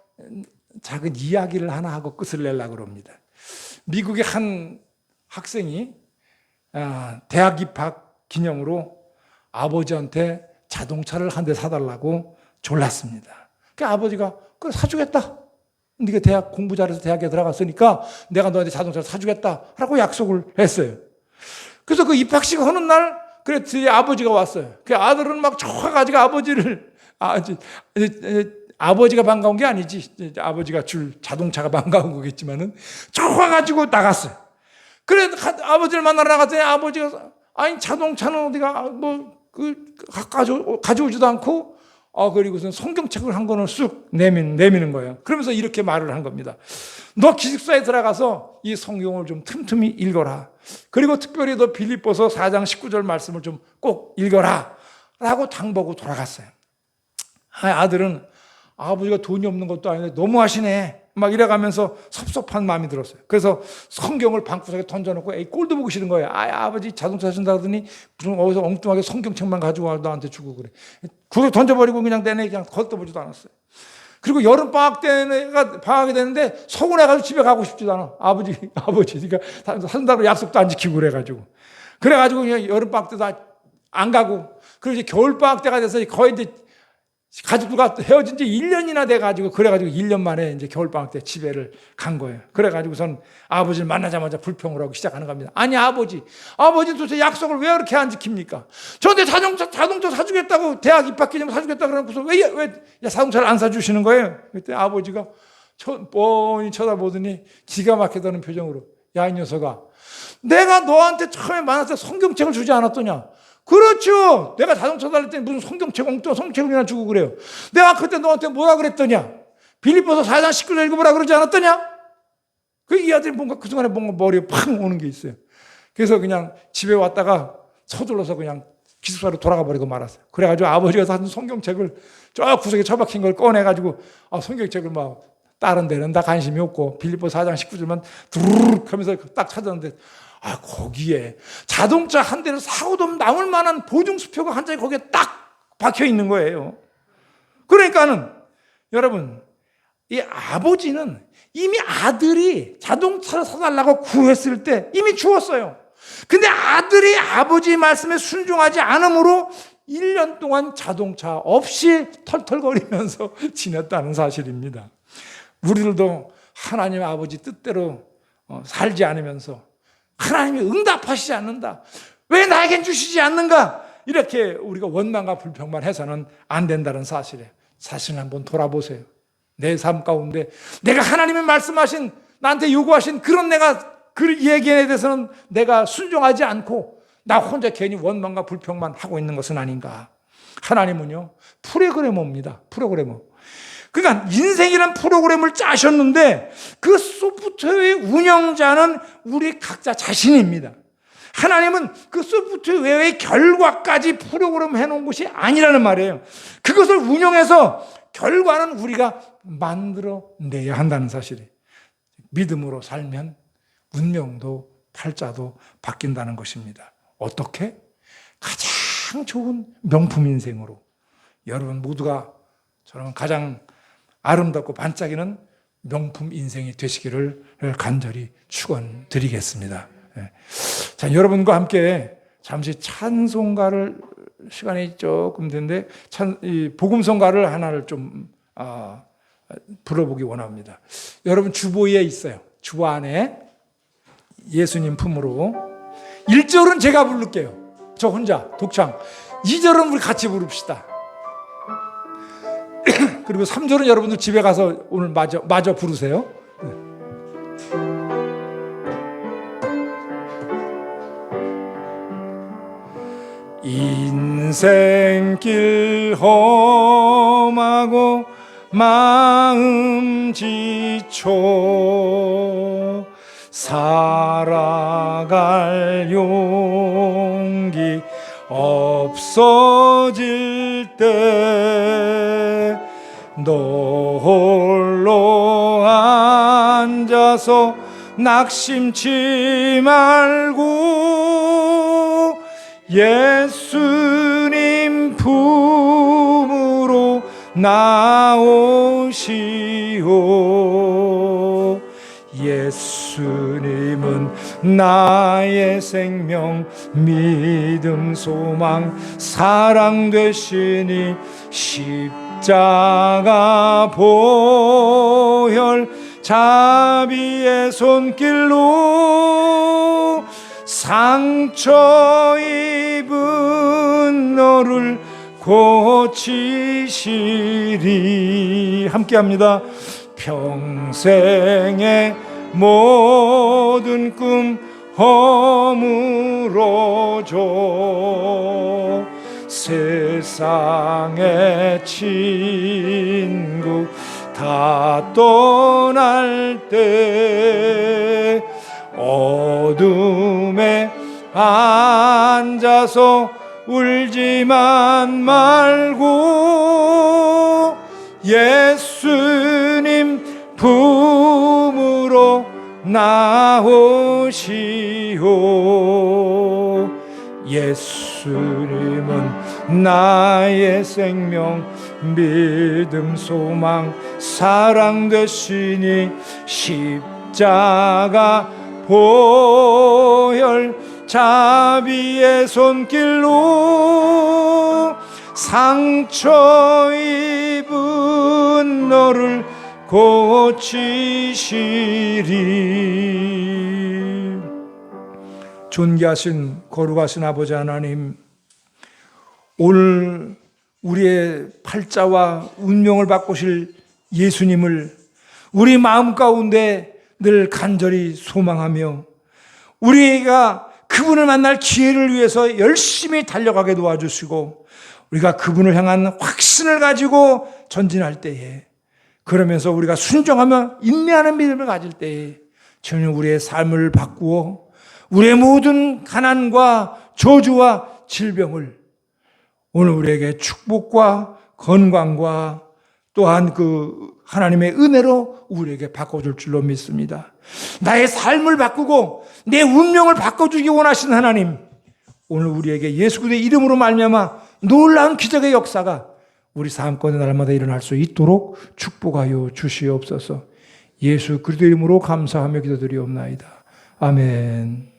작은 이야기를 하나 하고 끝을 내려고 합니다. 미국의 한 학생이 대학 입학 기념으로 아버지한테 자동차를 한 대 사달라고 졸랐습니다. 그 아버지가 그래 사주겠다. 네가 대학 공부 잘해서 대학에 들어갔으니까 내가 너한테 자동차를 사주겠다라고 약속을 했어요. 그래서 그 입학식 하는 날 그래 뒤에 아버지가 왔어요. 그 아들은 막 좋아가지고 아버지가 반가운 게 아니지. 아버지가 줄 자동차가 반가운 거겠지만은 좋아가지고 나갔어요. 그래 아버지를 만나러 나갔더니 아버지가 아니 자동차는 어디가 가져오지도 않고 그리고선 성경책을 한 권을 쑥 내미는 거예요. 그러면서 이렇게 말을 한 겁니다. 너 기숙사에 들어가서 이 성경을 좀 틈틈이 읽어라. 그리고 특별히 너 빌립보서 4장 19절 말씀을 좀 꼭 읽어라. 라고 당보고 돌아갔어요. 아들은 아버지가 돈이 없는 것도 아닌데 너무하시네. 막 이래가면서 섭섭한 마음이 들었어요. 그래서 성경을 방구석에 던져놓고 꼴도 보기 싫은 거예요. 아버지 자동차 준다 하더니 무슨 어디서 엉뚱하게 성경책만 가지고 와 나한테 주고 그래. 그걸 던져버리고 그냥 내내 그냥 걷어보지도 않았어요. 그리고 여름방학 때가 방학이 되는데 서운해가지고 집에 가고 싶지도 않아. 아버지가 산다고 약속도 안 지키고 그래가지고 그냥 여름방학 때도 안 가고 그리고 이제 겨울방학 때가 돼서 거의 이제 가족들과 헤어진 지 1년이나 돼가지고 그래가지고 1년 만에 이제 겨울방학 때 집에를 간 거예요. 그래가지고선 아버지를 만나자마자 불평을 하고 시작하는 겁니다. 아니 아버지 도대체 약속을 왜 이렇게 안 지킵니까? 저한테 자동차 사주겠다고 대학 입학 기념 사주겠다고 그러고서 왜 자동차를 안 사주시는 거예요? 그때 아버지가 뻔히 쳐다보더니 기가 막히다는 표정으로 야 이 녀석아 내가 너한테 처음에 만났을 때 성경책을 주지 않았더냐? 그렇죠. 내가 자동차 달릴 때 무슨 엉뚱한 성경책이나 주고 그래요. 내가 그때 너한테 뭐라 그랬더냐? 빌립보서 4장 19절 읽어보라 그러지 않았더냐? 이 아들이 뭔가 그 순간에 뭔가 머리에 팍 오는 게 있어요. 그래서 그냥 집에 왔다가 서둘러서 그냥 기숙사로 돌아가 버리고 말았어요. 그래가지고 아버지가 산 성경책을 저 구석에 처박힌 걸 꺼내가지고 성경책을 막 다른 데는 다 관심이 없고 빌립보 4장 19절만 두루룩 하면서 딱 찾았는데 거기에 자동차 한 대를 사고도 남을 만한 보증수표가 한 장이 거기에 딱 박혀 있는 거예요. 그러니까는 여러분, 이 아버지는 이미 아들이 자동차를 사달라고 구했을 때 이미 죽었어요. 근데 아들이 아버지 말씀에 순종하지 않으므로 1년 동안 자동차 없이 털털거리면서 지냈다는 사실입니다. 우리들도 하나님 아버지 뜻대로 살지 않으면서 하나님이 응답하시지 않는다, 왜 나에겐 주시지 않는가, 이렇게 우리가 원망과 불평만 해서는 안 된다는 사실에 자신을 한번 돌아보세요. 내 삶 가운데 내가 하나님이 말씀하신, 나한테 요구하신 그런 내가 그 얘기에 대해서는 내가 순종하지 않고 나 혼자 괜히 원망과 불평만 하고 있는 것은 아닌가. 하나님은요, 프로그래머입니다. 프로그래머. 그러니까 인생이란 프로그램을 짜셨는데 그 소프트웨어의 운영자는 우리 각자 자신입니다. 하나님은 그 소프트웨어의 결과까지 프로그램 해놓은 것이 아니라는 말이에요. 그것을 운영해서 결과는 우리가 만들어내야 한다는 사실이에요. 믿음으로 살면 운명도 팔자도 바뀐다는 것입니다. 어떻게? 가장 좋은 명품 인생으로. 여러분 모두가 저는 가장 아름답고 반짝이는 명품 인생이 되시기를 간절히 축원드리겠습니다. 자, 여러분과 함께 잠시 찬송가를, 시간이 조금 됐는데 복음성가를 하나를 좀 불러보기 원합니다. 여러분 주보에 있어요. 주보 안에 예수님 품으로 1절은 제가 부를게요. 저 혼자 독창. 2절은 우리 같이 부릅시다. 그리고 3절은 여러분들 집에 가서 오늘 마저 부르세요. 인생길 험하고 마음 지쳐 살아갈 용기 없어질 때 너 홀로 앉아서 낙심치 말고 예수님 품으로 나오시오. 예수님은 나의 생명, 믿음, 소망, 사랑 되시니 십자가 보혈 자비의 손길로 상처 입은 너를 고치시리. 함께합니다. 평생의 모든 꿈 허물어줘 세상의 친구 다 떠날 때 어둠에 앉아서 울지만 말고 예수님 품으로 나오시오. 예수님은 나의 생명, 믿음, 소망, 사랑 되시니 십자가 보혈 자비의 손길로 상처 입은 너를 고치시리. 존귀하신 거룩하신 아버지 하나님, 오늘 우리의 팔자와 운명을 바꾸실 예수님을 우리 마음 가운데 늘 간절히 소망하며 우리가 그분을 만날 기회를 위해서 열심히 달려가게 도와주시고 우리가 그분을 향한 확신을 가지고 전진할 때에, 그러면서 우리가 순종하며 인내하는 믿음을 가질 때에 주님 우리의 삶을 바꾸어 우리의 모든 가난과 저주와 질병을 오늘 우리에게 축복과 건강과 또한 그 하나님의 은혜로 우리에게 바꿔줄 줄로 믿습니다. 나의 삶을 바꾸고 내 운명을 바꿔주기 원하시는 하나님, 오늘 우리에게 예수 그리스도의 이름으로 말미암아 놀라운 기적의 역사가 우리 삶 가운데 날마다 일어날 수 있도록 축복하여 주시옵소서. 예수 그리스도의 이름으로 감사하며 기도드리옵나이다. 아멘.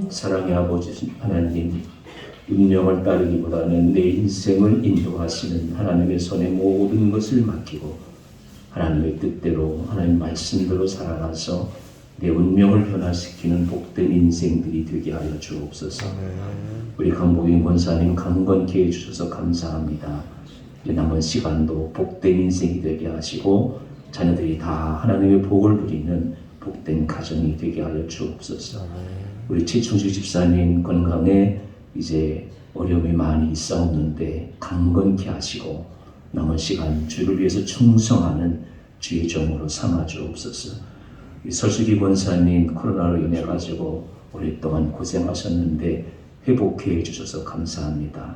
사랑의 아버지 하나님, 운명을 따르기보다는 내 인생을 인도하시는 하나님의 손에 모든 것을 맡기고 하나님의 뜻대로 하나님 말씀대로 살아가서 내 운명을 변화시키는 복된 인생들이 되게 하여 주옵소서. 우리 강복인 권사님 강건케 해주셔서 감사합니다. 남은 시간도 복된 인생이 되게 하시고 자녀들이 다 하나님의 복을 누리는 복된 가정이 되게 하여 주옵소서. 우리 최충수 집사님 건강에 이제 어려움이 많이 있사옵는데 강건케 하시고 남은 시간 주를 위해서 충성하는 주의 종으로 삼아 주옵소서. 설수기 권사님 코로나로 인해 가지고 오랫동안 고생하셨는데 회복해 주셔서 감사합니다.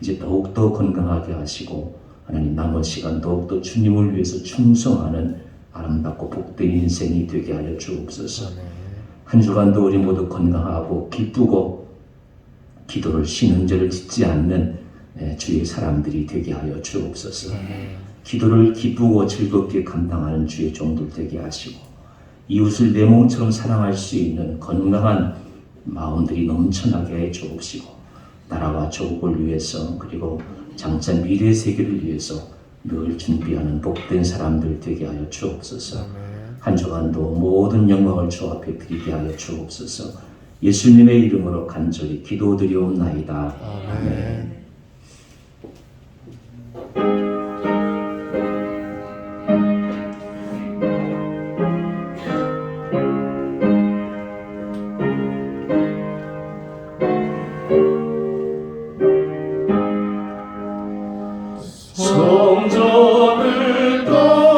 이제 더욱더 건강하게 하시고 하나님 남은 시간 더욱더 주님을 위해서 충성하는 아름답고 복된 인생이 되게 하여 주옵소서. 한 주간도 우리 모두 건강하고 기쁘고 기도를 쉬는 죄를 짓지 않는 주의 사람들이 되게 하여 주옵소서. 기도를 기쁘고 즐겁게 감당하는 주의 종들 되게 하시고 이웃을 내 몸처럼 사랑할 수 있는 건강한 마음들이 넘쳐나게 해 주옵시고 나라와 조국을 위해서 그리고 장차 미래 세계를 위해서 늘 준비하는 복된 사람들 되게 하여 주옵소서. 한 주간도 모든 영광을 주 앞에 드리게 하여 주옵소서. 예수님의 이름으로 간절히 기도드리옵나이다. 아멘. 성전을 떠나가기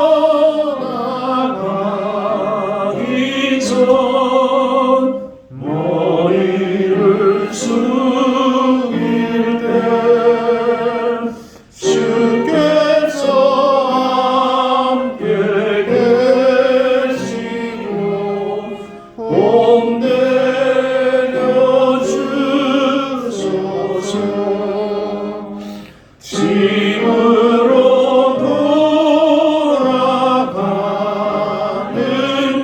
전 머리를 숙일 때 주께서 함께 계시고 봄 내려주소서. 집으로 돌아가는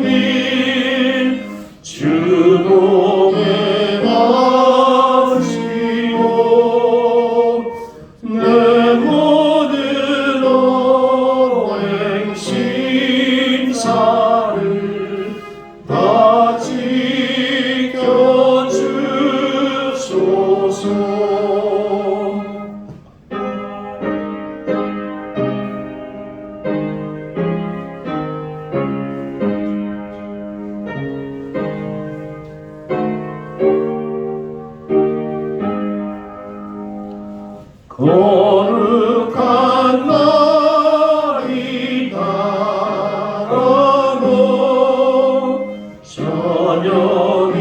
길 주복에 마시고 내 모든 오행 심사를 다 지켜주소서. 거룩한 날이 다가고 저녁이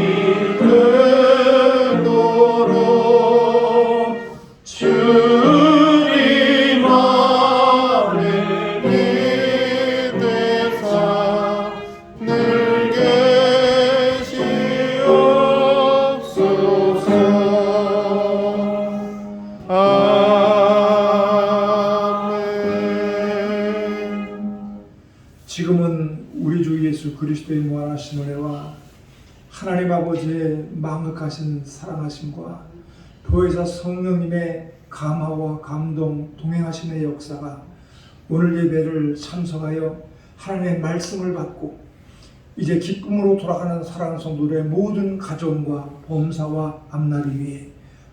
되도록 주님 안에 기대사 늘 계시옵소서. 지금은 우리 주 예수 그리스도의 무한하신 은혜와 하나님 아버지의 망극하신 사랑하심과 보혜사 성령님의 감화와 감동 동행하심의 역사가 오늘 예배를 참석하여 하나님의 말씀을 받고 이제 기쁨으로 돌아가는 사랑하는 성도들의 모든 가정과 범사와 앞날을 위해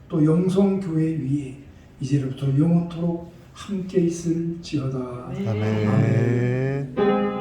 또 영성교회 위에 이제부터 영원토록 함께 있을지어다. 아멘.